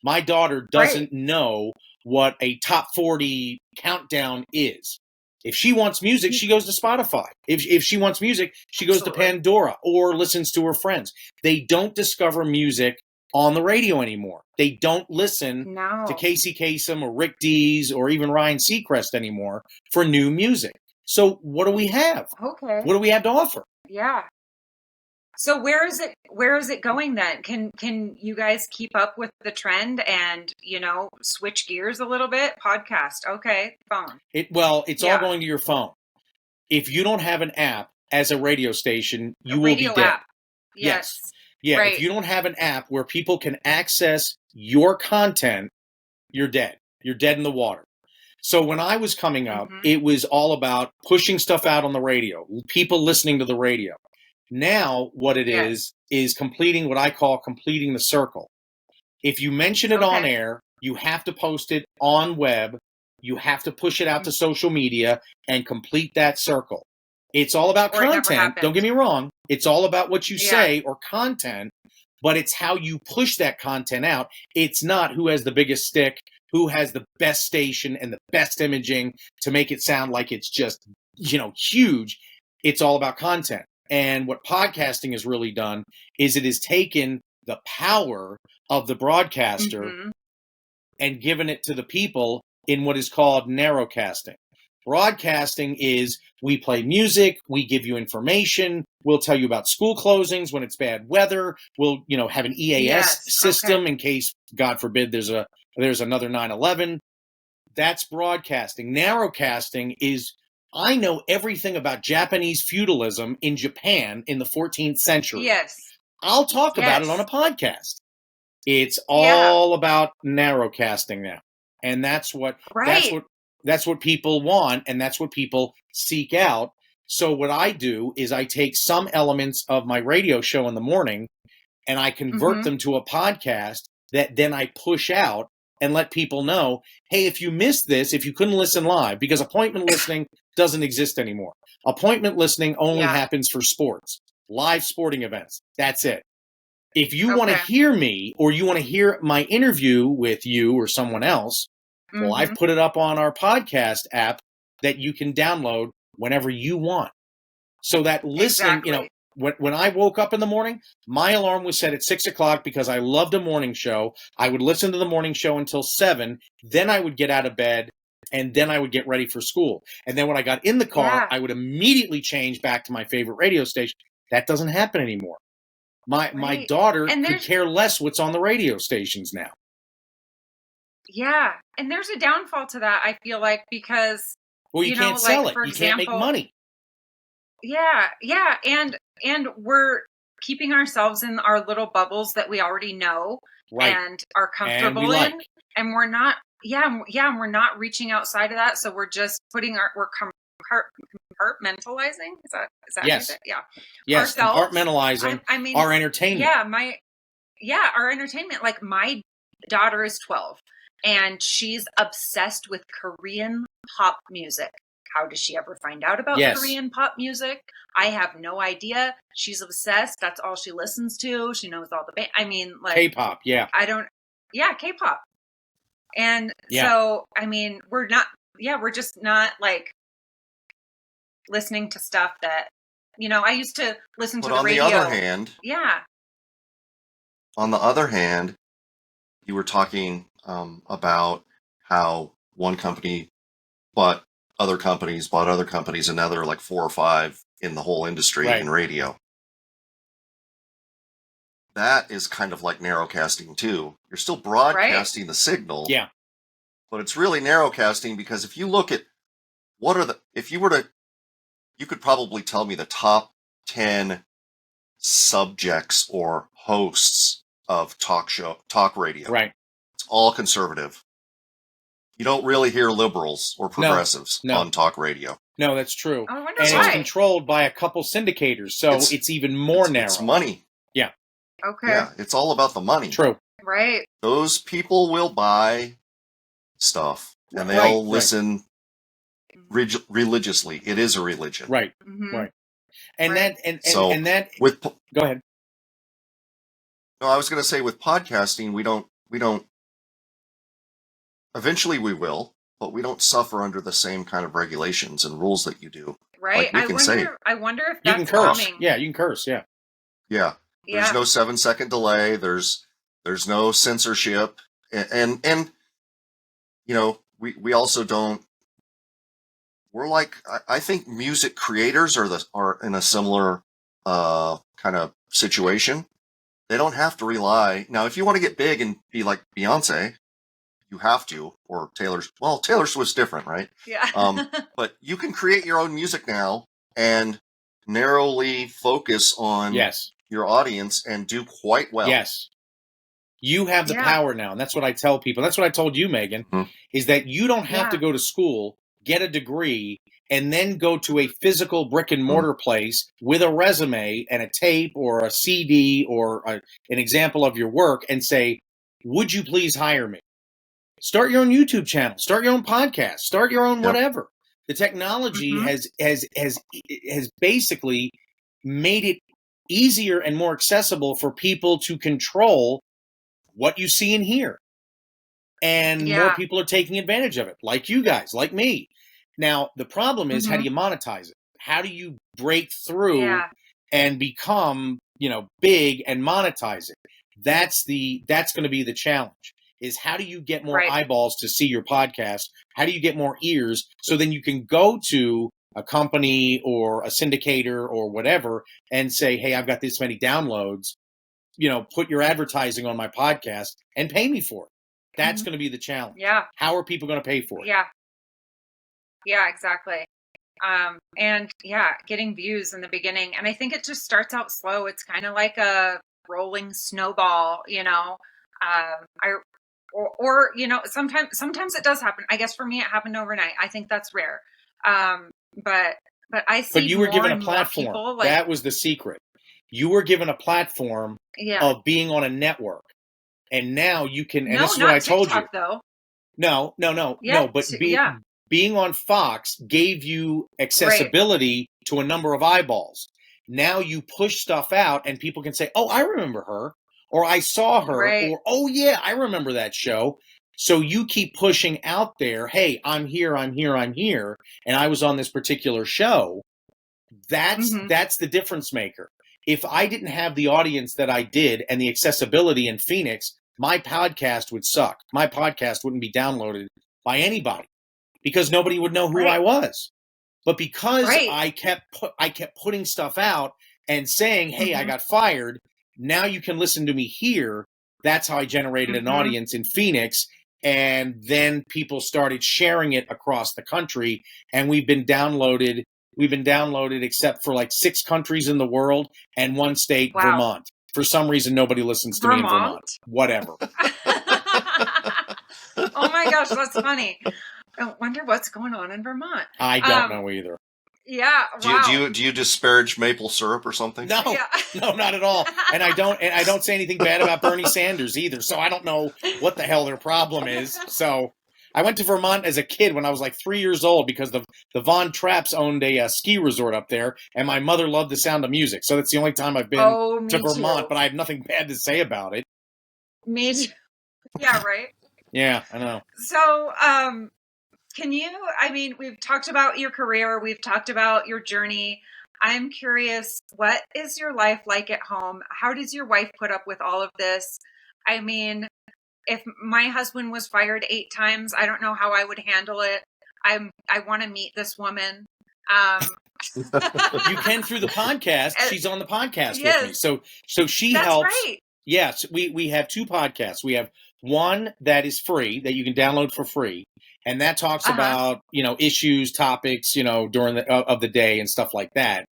My daughter doesn't know what a top 40 countdown is. If she wants music, she goes to Spotify. If she wants music, she goes to Pandora or listens to her friends. They don't discover music on the radio anymore. They don't listen to Casey Kasem or Rick Dees or even Ryan Seacrest anymore for new music. So what do we have? Okay. What do we have to offer? Yeah. So where is it going then? Can you guys keep up with the trend and, switch gears a little bit? Podcast. Okay. Phone. It's all going to your phone. If you don't have an app as a radio station, you will be dead. App. Yes. Yeah. Right. If you don't have an app where people can access your content, you're dead. You're dead in the water. So when I was coming up, it was all about pushing stuff out on the radio, people listening to the radio. Now what it is completing what I call completing the circle. If you mention it on air, you have to post it on web. You have to push it out to social media and complete that circle. It's all about content. Don't get me wrong. It's all about what you say or content, but it's how you push that content out. It's not who has the biggest stick, who has the best station and the best imaging to make it sound like it's just, huge. It's all about content. And what podcasting has really done is it has taken the power of the broadcaster and given it to the people in what is called narrowcasting. Broadcasting is we play music, we give you information, we'll tell you about school closings when it's bad weather, we'll have an EAS system in case, God forbid, there's another 9/11. That's broadcasting. Narrowcasting is I know everything about Japanese feudalism in Japan in the 14th century. Yes. I'll talk about it on a podcast. It's all about narrowcasting now. And that's what people want, and that's what people seek out. So what I do is I take some elements of my radio show in the morning and I convert them to a podcast that then I push out and let people know, hey, if you missed this, if you couldn't listen live, because appointment listening doesn't exist anymore. Appointment listening only happens for sports, live sporting events. That's it. If you want to hear me or you want to hear my interview with you or someone else, well, I've put it up on our podcast app that you can download whenever you want. So that listening, when I woke up in the morning, my alarm was set at 6:00 because I loved a morning show. I would listen to the morning show until 7. Then I would get out of bed and then I would get ready for school. And then when I got in the car, I would immediately change back to my favorite radio station. That doesn't happen anymore. My daughter could care less what's on the radio stations now. Yeah. And there's a downfall to that, I feel like, because you can't sell it. You can't make money. Yeah. Yeah. And we're keeping ourselves in our little bubbles that we already know and are comfortable in. And we're not, and we're not reaching outside of that. So we're just putting we're compartmentalizing. Is that yes. Yeah. Yes. Compartmentalizing our entertainment. Our entertainment. Like my daughter is 12 and she's obsessed with Korean pop music. How does she ever find out about Korean pop music? I have no idea. She's obsessed. That's all she listens to. She knows all the K-pop. Yeah. K-pop. And so, we're just not like listening to stuff that, I used to listen to the radio. On the other hand, you were talking about how one company bought other companies, and now there are like 4 or 5 in the whole industry in radio. That is kind of like narrowcasting too. You're still broadcasting the signal. Yeah. But it's really narrowcasting because if you look at you could probably tell me the top 10 subjects or hosts of talk radio. Right. It's all conservative. You don't really hear liberals or progressives on talk radio. No, that's true. I wonder and why. It's controlled by a couple syndicators, so it's even more narrow. It's money. Yeah. Okay. Yeah, it's all about the money. True. Right. Those people will buy stuff, and they'll listen religiously. It is a religion. Right. Mm-hmm. Right. And that with go ahead. No, I was going to say with podcasting, we don't. Eventually, we will, but we don't suffer under the same kind of regulations and rules that you do. Right. Like I wonder if that's you can curse. coming. Yeah, you can curse. Yeah. Yeah. There's no 7-second delay. There's no censorship, and we also don't. We're like I think music creators are in a similar kind of situation, they don't have to rely. Now, if you want to get big and be like Beyonce, you have to, or Taylor Swift's different, right? Yeah. But you can create your own music now and narrowly focus on Yes. your audience and do quite well. Yes. You have the Yeah. power now. And that's what I tell people. That's what I told you, Megan, Mhm. is that you don't have to go to school, get a degree, and then go to a physical brick and mortar place with a resume and a tape or a CD or an example of your work and say, would you please hire me? Start your own YouTube channel, start your own podcast, start your own whatever. The technology has basically made it easier and more accessible for people to control what you see and hear. And more people are taking advantage of it, like you guys, like me. Now, the problem is, how do you monetize it? How do you break through and become, big and monetize it? That's going to be the challenge, is how do you get more eyeballs to see your podcast? How do you get more ears so then you can go to a company or a syndicator or whatever and say, hey, I've got this many downloads, put your advertising on my podcast and pay me for it. That's going to be the challenge. Yeah. How are people going to pay for it? Yeah. Yeah, exactly. And getting views in the beginning. And I think it just starts out slow. It's kind of like a rolling snowball, sometimes it does happen. I guess for me, it happened overnight. I think that's rare. But I see. But you were given a more platform. people, that was the secret. You were given a platform of being on a network. And now you can, and this is what I told TikTok, you. Though. No. But being on Fox gave you accessibility to a number of eyeballs. Now you push stuff out and people can say, oh, I remember her, or I saw her, or, oh yeah, I remember that show. So you keep pushing out there, hey, I'm here, and I was on this particular show. That's the difference maker. If I didn't have the audience that I did and the accessibility in Phoenix, my podcast would suck. My podcast wouldn't be downloaded by anybody because nobody would know who I was. But because I kept putting stuff out and saying, hey, I got fired, now you can listen to me here. That's how I generated an audience in Phoenix. And then people started sharing it across the country. And we've been downloaded except for like 6 countries in the world and 1 state, Vermont. For some reason, nobody listens to me in Vermont. Whatever. Oh my gosh, that's funny. I wonder what's going on in Vermont. I don't know either. Yeah. Wow. Do you disparage maple syrup or something? No, no, not at all. And I don't say anything bad about Bernie Sanders either. So I don't know what the hell their problem is. So I went to Vermont as a kid when I was like 3 years old because the Von Trapps owned a ski resort up there, and my mother loved the sound of music. So that's the only time I've been to Vermont, but I have nothing bad to say about it. Me too. Yeah, right? Yeah, I know. So, we've talked about your career, we've talked about your journey. I'm curious, what is your life like at home? How does your wife put up with all of this? I mean, if my husband was fired 8 times, I don't know how I would handle it. I want to meet this woman. You can through the podcast. She's on the podcast with me. So she helps. Right. Yes, we have 2 podcasts. We have one that is free that you can download for free, and that talks about issues, topics, during the day and stuff like that.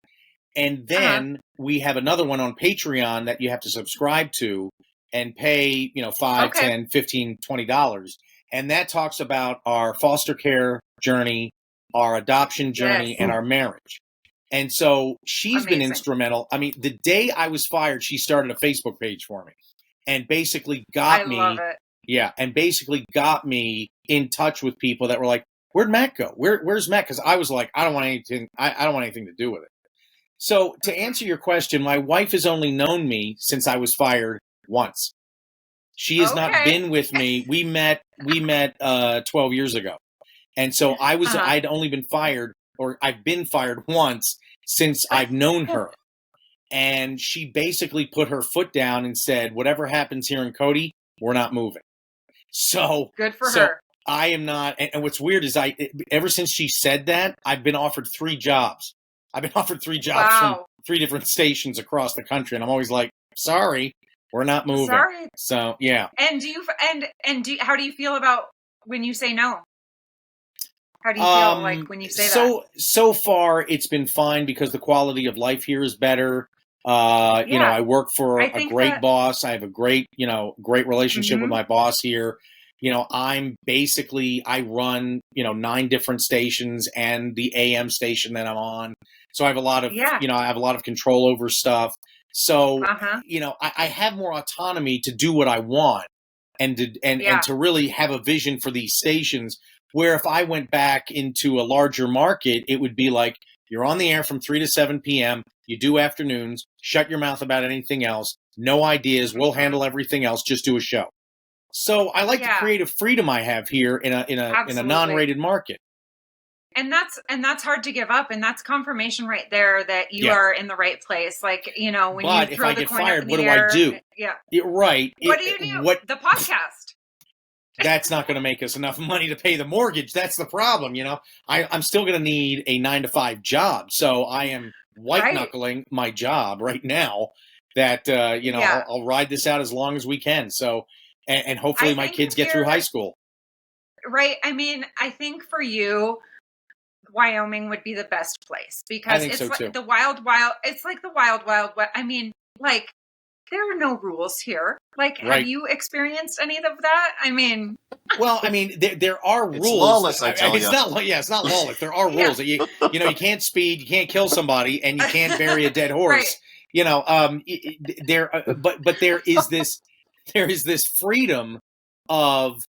And then we have another one on Patreon that you have to subscribe to and pay, $5, $10, $15, $20. And that talks about our foster care journey, our adoption journey, and our marriage. And so she's been instrumental. I mean, the day I was fired, she started a Facebook page for me and basically got me. Love it. Yeah. And basically got me in touch with people that were like, where'd Matt go? Where's Matt? Because I was like, I don't want anything. I don't want anything to do with it. So to answer your question, my wife has only known me since I was fired once. She has not been with me. We met 12 years ago. And so I'd only been fired, or I've been fired once since I've known her. And she basically put her foot down and said, whatever happens here in Cody, we're not moving. So good for her. I am not. And what's weird is ever since she said that, I've been offered 3 jobs. I've been offered 3 jobs 3 different stations across the country, and I'm always like, sorry, we're not moving. Sorry. So yeah. And how do you feel about when you say no? How do you feel like when you say that? So far it's been fine because the quality of life here is better. I work for a great boss. I have a great relationship with my boss here. I run, 9 different stations and the AM station that I'm on. So I have a lot of, I have a lot of control over stuff. So, I have more autonomy to do what I want and to really have a vision for these stations, where if I went back into a larger market, it would be like, you're on the air from 3 to 7 p.m. You do afternoons, shut your mouth about anything else. No ideas. We'll handle everything else. Just do a show. So I like the creative freedom I have here in a non-rated market. And that's hard to give up, and that's confirmation right there that you are in the right place. Like, when you throw the coin up in the air, what do I do? Yeah, right. What do you do? The podcast. That's not going to make us enough money to pay the mortgage. That's the problem. I'm still going to need a 9-to-5 job. So I am white knuckling my job right now. That I'll ride this out as long as we can. So and hopefully my kids get through high school. Right. I mean, I think for you, Wyoming would be the best place because it's like the wild. It's like the wild. I mean, like, there are no rules here. Like, have you experienced any of that? I mean, there are rules. It's lawless, I tell you. It's not lawless. There are rules. You can't speed, you can't kill somebody, and you can't bury a dead horse. But there is this freedom of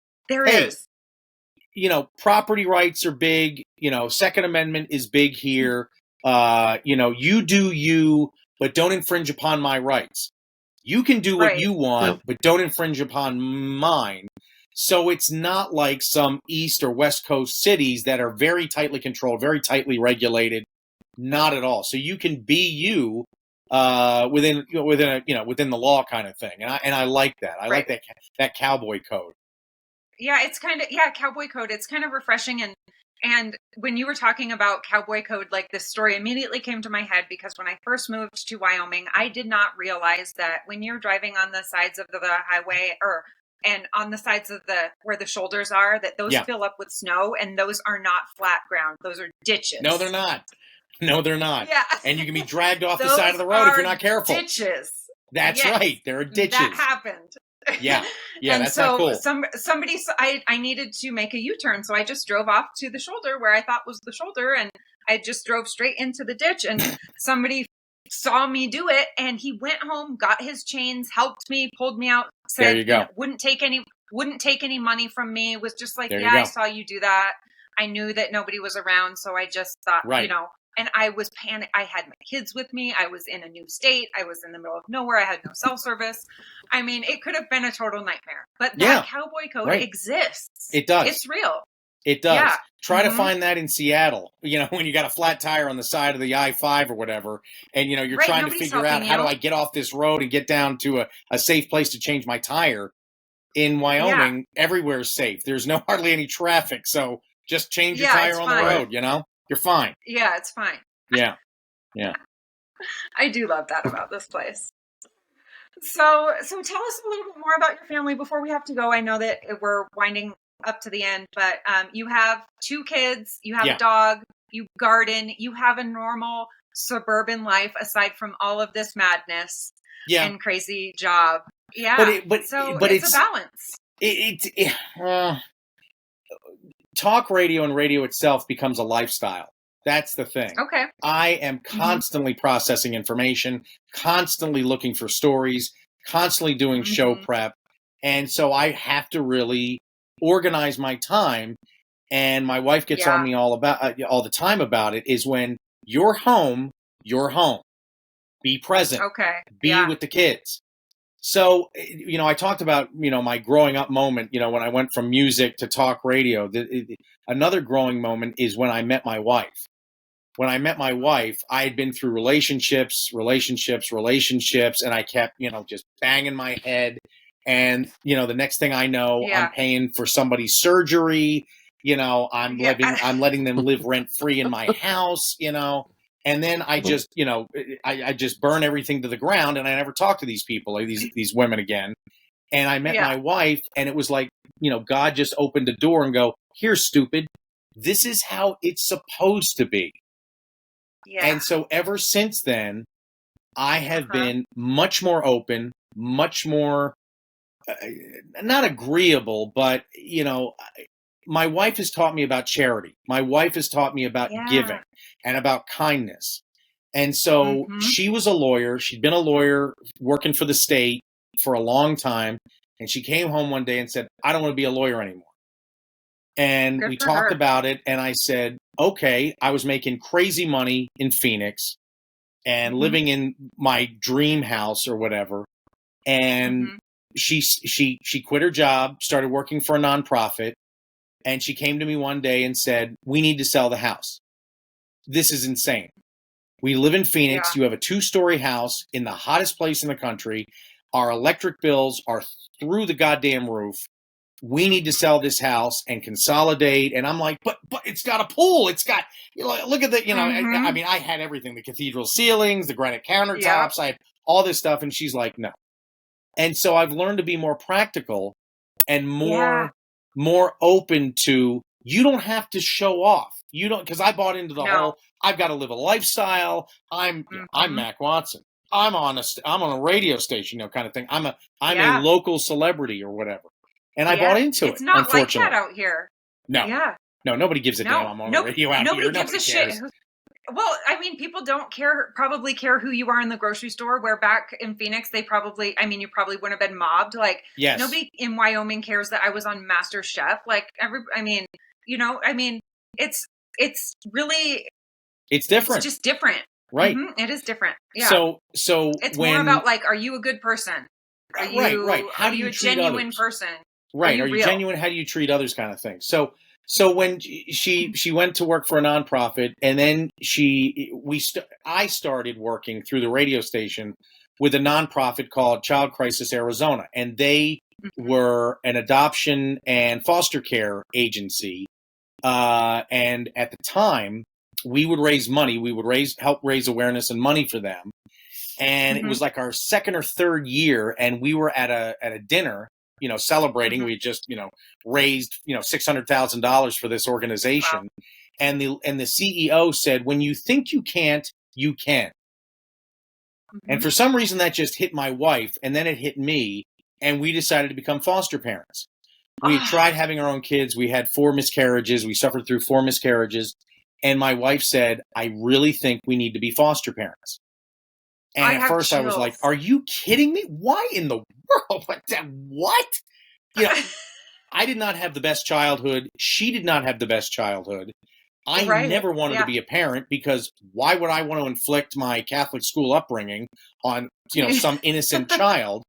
property rights are big. Second Amendment is big here. You do you, but don't infringe upon my rights. You can do what you want, but don't infringe upon mine. So it's not like some East or West Coast cities that are very tightly controlled, very tightly regulated. Not at all. So you can be you within the law kind of thing, and I like that. I like that cowboy code. Yeah, it's kind of cowboy code. It's kind of refreshing, and when you were talking about cowboy code, like, this story immediately came to my head because when I first moved to Wyoming, I did not realize that when you're driving on the sides of the highway and on the sides of where the shoulders are, that those fill up with snow, and those are not flat ground. Those are ditches. No, they're not. Yeah. And you can be dragged off the side of the road if you're not careful. Ditches. That's right. There are ditches. That happened. Yeah. And that's so not cool. I needed to make a U-turn, so I just drove off to the shoulder where I thought was the shoulder, and I just drove straight into the ditch, and somebody saw me do it, and he went home, got his chains, helped me, pulled me out, said, there you go. Wouldn't take any money from me. Was just like, I saw you do that. I knew that nobody was around, so I just thought, and I was panicked. I had my kids with me. I was in a new state. I was in the middle of nowhere. I had no cell service. I mean, it could have been a total nightmare. But that cowboy code exists. It does. It's real. It does. Yeah. Try to find that in Seattle, when you got a flat tire on the side of the I-5 or whatever, and, you're trying to figure out how do I get off this road and get down to a safe place to change my tire. In Wyoming, everywhere's safe. There's hardly any traffic. So just change your tire on the road, You're fine. Yeah, it's fine. Yeah. I do love that about this place. So tell us a little bit more about your family before we have to go. I know that we're winding up to the end, but you have 2 kids, you have a dog, you garden, you have a normal suburban life aside from all of this madness and crazy job. Yeah. But it's a balance. Talk radio and radio itself becomes a lifestyle. That's the thing. Okay. I am constantly processing information, constantly looking for stories, constantly doing show prep. And so I have to really organize my time. And my wife gets on me all the time about it, is when you're home, you're home. Be present. Okay. Be with the kids. So, I talked about, my growing up moment, when I went from music to talk radio. Another growing moment is when I met my wife. When I met my wife, I had been through relationships, and I kept, just banging my head. And, the next thing I know, I'm paying for somebody's surgery. I'm letting them live rent free in my house, And then I just, I just burn everything to the ground, and I never talk to these people, or these women again. And I met my wife, and it was like, God just opened a door and go, here, stupid, this is how it's supposed to be. Yeah. And so ever since then, I have been much more open, much more, not agreeable, but, my wife has taught me about charity. My wife has taught me about giving and about kindness. And so she was a lawyer. She'd been a lawyer working for the state for a long time. And she came home one day and said, I don't want to be a lawyer anymore. And we talked about it. And I said, okay, I was making crazy money in Phoenix and living in my dream house or whatever. And she quit her job, started working for a nonprofit. And she came to me one day and said, we need to sell the house. This is insane. We live in Phoenix. You have a 2-story house in the hottest place in the country. Our electric bills are through the goddamn roof. We need to sell this house and consolidate. And I'm like, but it's got a pool. It's got, look at the, I mean, I had everything, the cathedral ceilings, the granite countertops. I had all this stuff. And she's like, no. And so I've learned to be more practical and more open to, you don't have to show off. You don't, because I bought into the whole, I've got to live a lifestyle. I'm Mac Watson. I'm on a radio station, kind of thing. I'm a local celebrity or whatever. And I bought into it. It's not like unfortunately. that out here. No. Yeah. No, nobody gives a damn. I'm on the radio out here. Nobody gives a shit. Well, I mean, people don't probably care who you are in the grocery store, where back in Phoenix, you probably wouldn't have been mobbed. Like, nobody in Wyoming cares that I was on Master Chef. Like, it's really, it's different. It's just different. Right. It is different. Yeah. So it's more about like, are you a good person? Are you, right. How do you a treat genuine others? person? Right. Are you genuine? How do you treat others, kind of thing? So when she went to work for a nonprofit, and then I started working through the radio station with a nonprofit called Child Crisis Arizona, and they were an adoption and foster care agency. And at the time, we would raise money. We would help raise awareness and money for them. And it was like our second or third year, and we were at a dinner, celebrating. We had just, raised, $600,000 for this organization. Wow. And the CEO said, when you think you can't, you can. And for some reason that just hit my wife, and then it hit me, and we decided to become foster parents. We tried having our own kids. We had 4 miscarriages. We suffered through 4 miscarriages. And my wife said, I really think we need to be foster parents. And at first I was like, are you kidding me? Why in the world? What? I did not have the best childhood. She did not have the best childhood. I never wanted to be a parent, because why would I want to inflict my Catholic school upbringing on, some innocent child,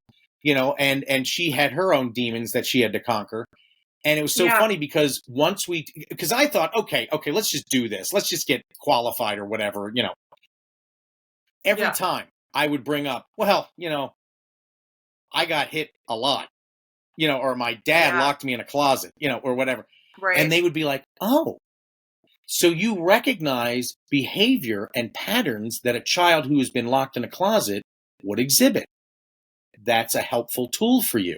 and she had her own demons that she had to conquer. And it was so funny, because because I thought, okay, let's just do this. Let's just get qualified or whatever, Every time I would bring up, well, I got hit a lot, or my dad locked me in a closet, or whatever. Right. And they would be like, oh, so you recognize behavior and patterns that a child who has been locked in a closet would exhibit. That's a helpful tool for you.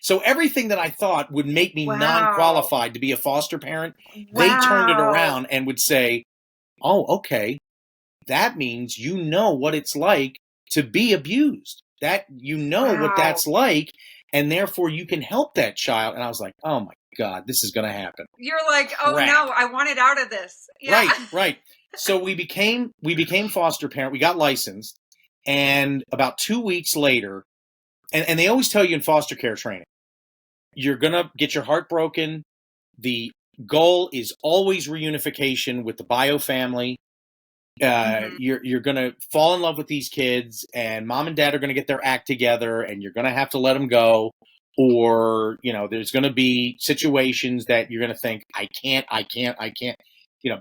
So everything that I thought would make me non-qualified to be a foster parent, they turned it around and would say, oh, okay, that means you know what it's like to be abused. That what that's like, and therefore you can help that child. And I was like, oh my God, this is going to happen. You're like, oh no, I wanted out of this. Yeah. Right. So we became foster parent. We got licensed, and about 2 weeks later, and they always tell you in foster care training, you're going to get your heart broken. The goal is always reunification with the bio family. You're going to fall in love with these kids, and mom and dad are going to get their act together, and you're going to have to let them go. Or, there's going to be situations that you're going to think, I can't,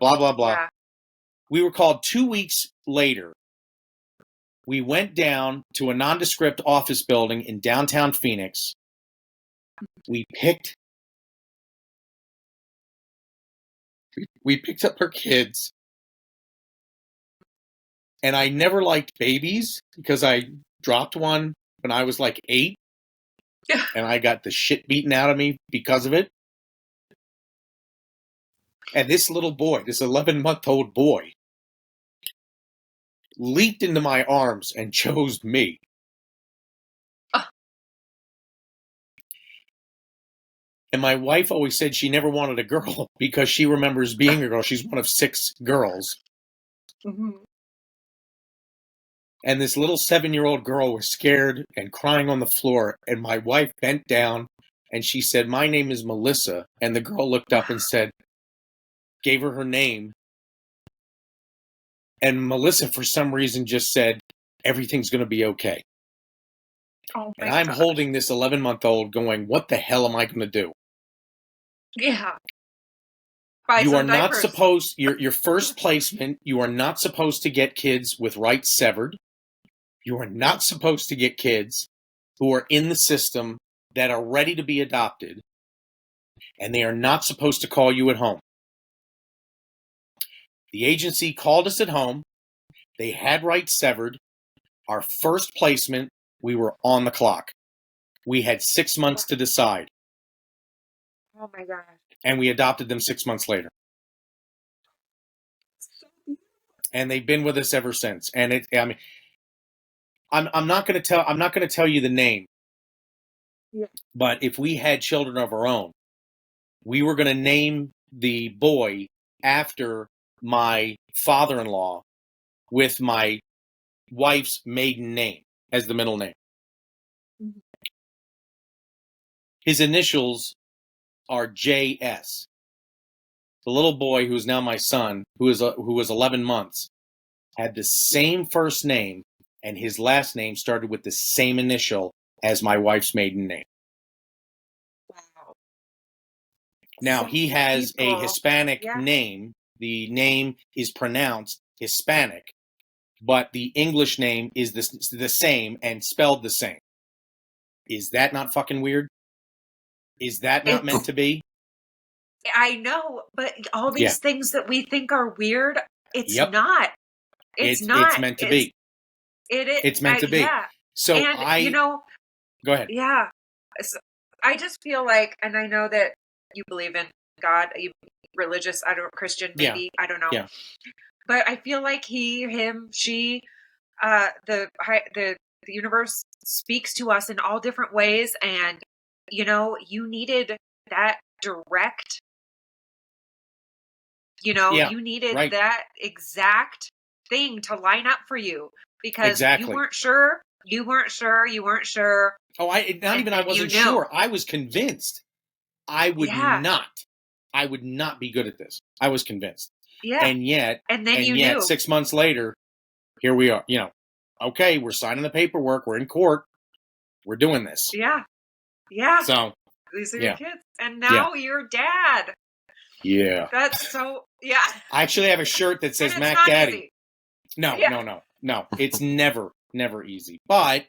blah, blah, blah. Yeah. We were called 2 weeks later. We went down to a nondescript office building in downtown Phoenix. We picked up our kids. And I never liked babies because I dropped one when I was like 8. Yeah. And I got the shit beaten out of me because of it. And this little boy, this 11-month-old boy, leaped into my arms and chose me. And my wife always said she never wanted a girl because she remembers being a girl. She's one of 6 girls. Mm-hmm. And this little 7-year-old girl was scared and crying on the floor. And my wife bent down and she said, "My name is Melissa." And the girl looked up and said, gave her name. And Melissa, for some reason, just said, "Everything's going to be okay." Oh my And I'm God. holding this 11-month-old going, what the hell am I going to do? Yeah. Buy You some are not diapers. supposed, your first placement, you are not supposed to get kids with rights severed. You are not supposed to get kids who are in the system that are ready to be adopted. And they are not supposed to call you at home. The agency called us at home. They had rights severed. Our first placement, we were on the clock. We had 6 months to decide. Oh my gosh. And we adopted them 6 months later. And they've been with us ever since. And I'm not going to tell you the name. Yeah. But if we had children of our own, we were going to name the boy after my father-in-law with my wife's maiden name as the middle name. Mm-hmm. His initials are JS. The little boy, who is now my son, who was 11 months, had the same first name, and his last name started with the same initial as my wife's maiden name. Wow. Now, he has a Hispanic Yeah. name. The name is pronounced Hispanic, but the English name is the same and spelled the same. Is that not fucking weird? Is that not meant to be? I know, but all these things that we think are weird, it's not. It's not. It's meant to be. It's meant to be. Yeah. So and, go ahead. Yeah. So I just feel like, and I know that you believe in God, you religious, Christian, maybe, I don't know. Yeah. But I feel like he, him, she, the universe speaks to us in all different ways. And, you needed that direct, you needed that exact thing to line up for you because you weren't sure. Oh, I wasn't sure. I was convinced I would not be good at this. I was convinced. Yeah. And yet, you knew. 6 months later, here we are, okay, we're signing the paperwork. We're in court. We're doing this. Yeah. Yeah. So these are your kids. And now you're dad. Yeah. That's so, I actually have a shirt that says Mac Daddy. Easy. No. It's never easy. But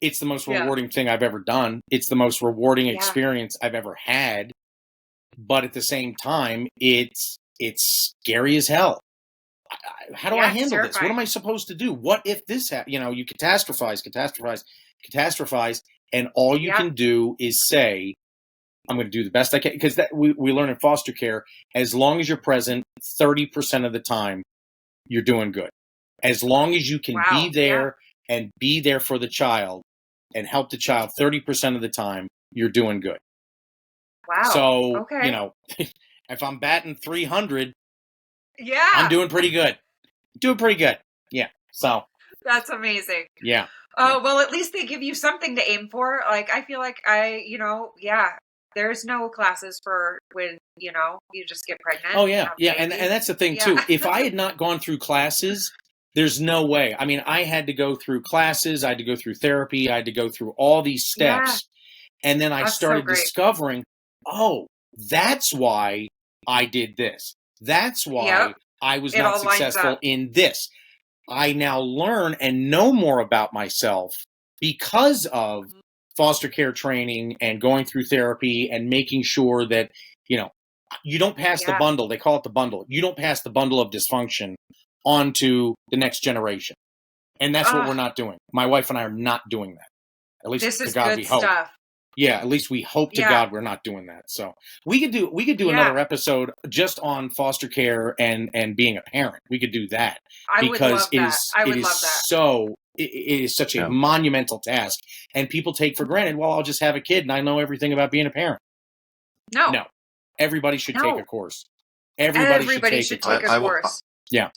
it's the most rewarding thing I've ever done. It's the most rewarding experience I've ever had. But at the same time, it's scary as hell. How do I handle this? What am I supposed to do? What if this happens? You catastrophize, and all you can do is say, I'm going to do the best I can. Because we learn in foster care, as long as you're present 30% of the time, you're doing good. As long as you can be there and be there for the child and help the child 30% of the time, you're doing good. Wow. So, if I'm batting 300, yeah, I'm doing pretty good. Yeah. So that's amazing. Yeah. Oh, well, at least they give you something to aim for. Like, I feel like there's no classes for when, you just get pregnant. Oh, yeah. Yeah. And that's the thing, too. If I had not gone through classes, there's no way. I mean, I had to go through classes. I had to go through therapy. I had to go through all these steps. And then I started discovering, that's why I did this. That's why I was not successful in this. I now learn and know more about myself because of foster care training and going through therapy and making sure that, you don't pass the bundle. They call it the bundle. You don't pass the bundle of dysfunction onto the next generation. And that's what we're not doing. My wife and I are not doing that. At least This to is God good we hope. stuff. Yeah, at least we hope to God we're not doing that. So we could do Yeah. another episode just on foster care and being a parent. We could do that I would because love that. I would love that. It is such a monumental task, and people take for granted, well, I'll just have a kid and I know everything about being a parent. No. Everybody should take a course. Everybody should take a course. Yeah.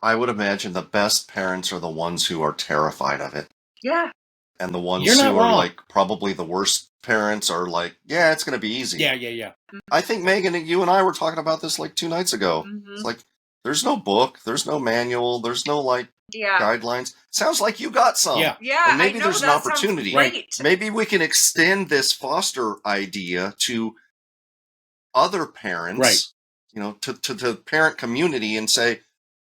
I would imagine the best parents are the ones who are terrified of it. Yeah. And the ones You're not who wrong. are like probably the worst parents are like, yeah, it's going to be easy. Yeah. I think, Megan, you and I were talking about this like 2 nights ago. Mm-hmm. It's like, there's no book, there's no manual, there's no like guidelines. Sounds like you got some. Yeah, and maybe I know, there's an that opportunity. sounds great. Maybe we can extend this foster idea to other parents, to the parent community and say,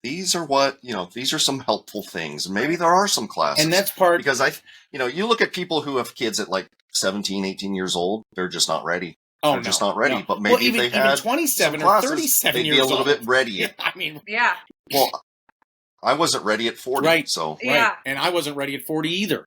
these are some helpful things. Maybe there are some classes. And that's part... Because you look at people who have kids at like 17, 18 years old, they're just not ready. They're just not ready. But maybe if they had 27 some or classes, 37 they'd years be a little old. bit ready. Yeah. Well, I wasn't ready at 40. Right. So. Right. And I wasn't ready at 40 either.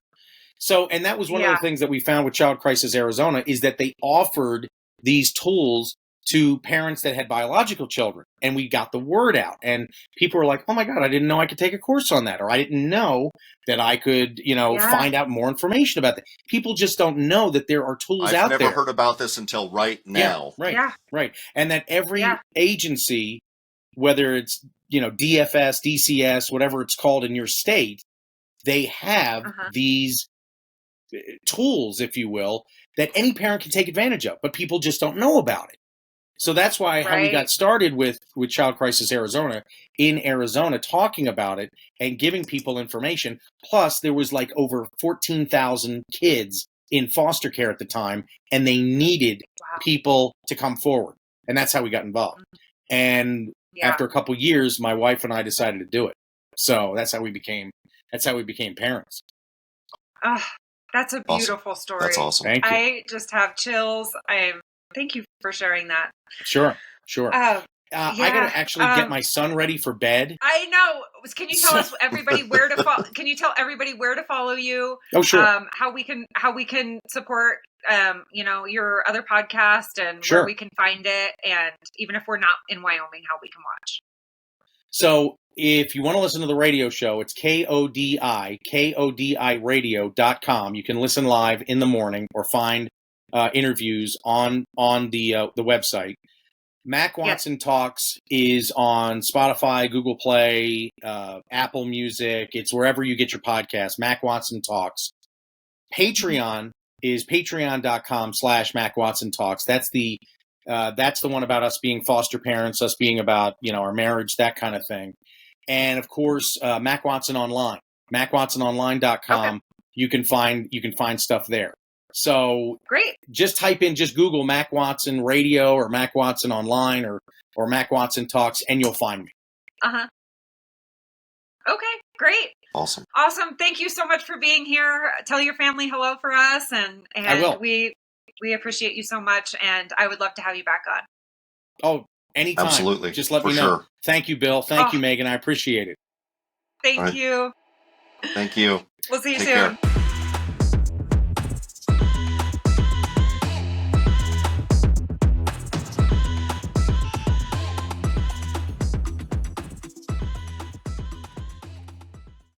So, and that was one of the things that we found with Child Crisis Arizona is that they offered these tools to parents that had biological children, and we got the word out, and people were like, oh my God, I didn't know I could take a course on that, or I didn't know that I could, find out more information about that. People just don't know that there are tools out there. I've never heard about this until right now. Right. And that every agency, whether it's, DFS, DCS, whatever it's called in your state, they have these tools, if you will, that any parent can take advantage of, but people just don't know about it. So that's why how we got started with Child Crisis Arizona in Arizona, talking about it and giving people information. Plus, there was like over 14,000 kids in foster care at the time, and they needed people to come forward. And that's how we got involved. And after a couple years, my wife and I decided to do it. So that's how we became parents. That's a beautiful story. That's awesome. Thank you. I just have chills. Thank you for sharing that. Sure. I got to actually get my son ready for bed. I know. Can you tell us everybody where to follow? Can you tell everybody where to follow you? Oh, sure. How we can support your other podcast and where we can find it, and even if we're not in Wyoming, how we can watch. So if you want to listen to the radio show, it's KODI radio.com. You can listen live in the morning or find interviews on the website. Mac Watson Talks is on Spotify, Google Play, Apple Music. It's wherever you get your podcast. Mac Watson Talks. Patreon is patreon.com/Mac Watson Talks. That's the one about us being foster parents, us being about our marriage, that kind of thing. And of course, Mac Watson Online, MacWatsonOnline.com. Okay. You can find stuff there. So great. Just Google Mac Watson Radio or Mac Watson Online or Mac Watson Talks, and you'll find me. Okay, great. Awesome. Thank you so much for being here. Tell your family hello for us, and I will. We appreciate you so much, and I would love to have you back on. Oh, anytime. Absolutely. Just let me know. Sure. Thank you, Bill. Thank you, Megan. I appreciate it. Thank you. Thank you. We'll see you Take soon. Care.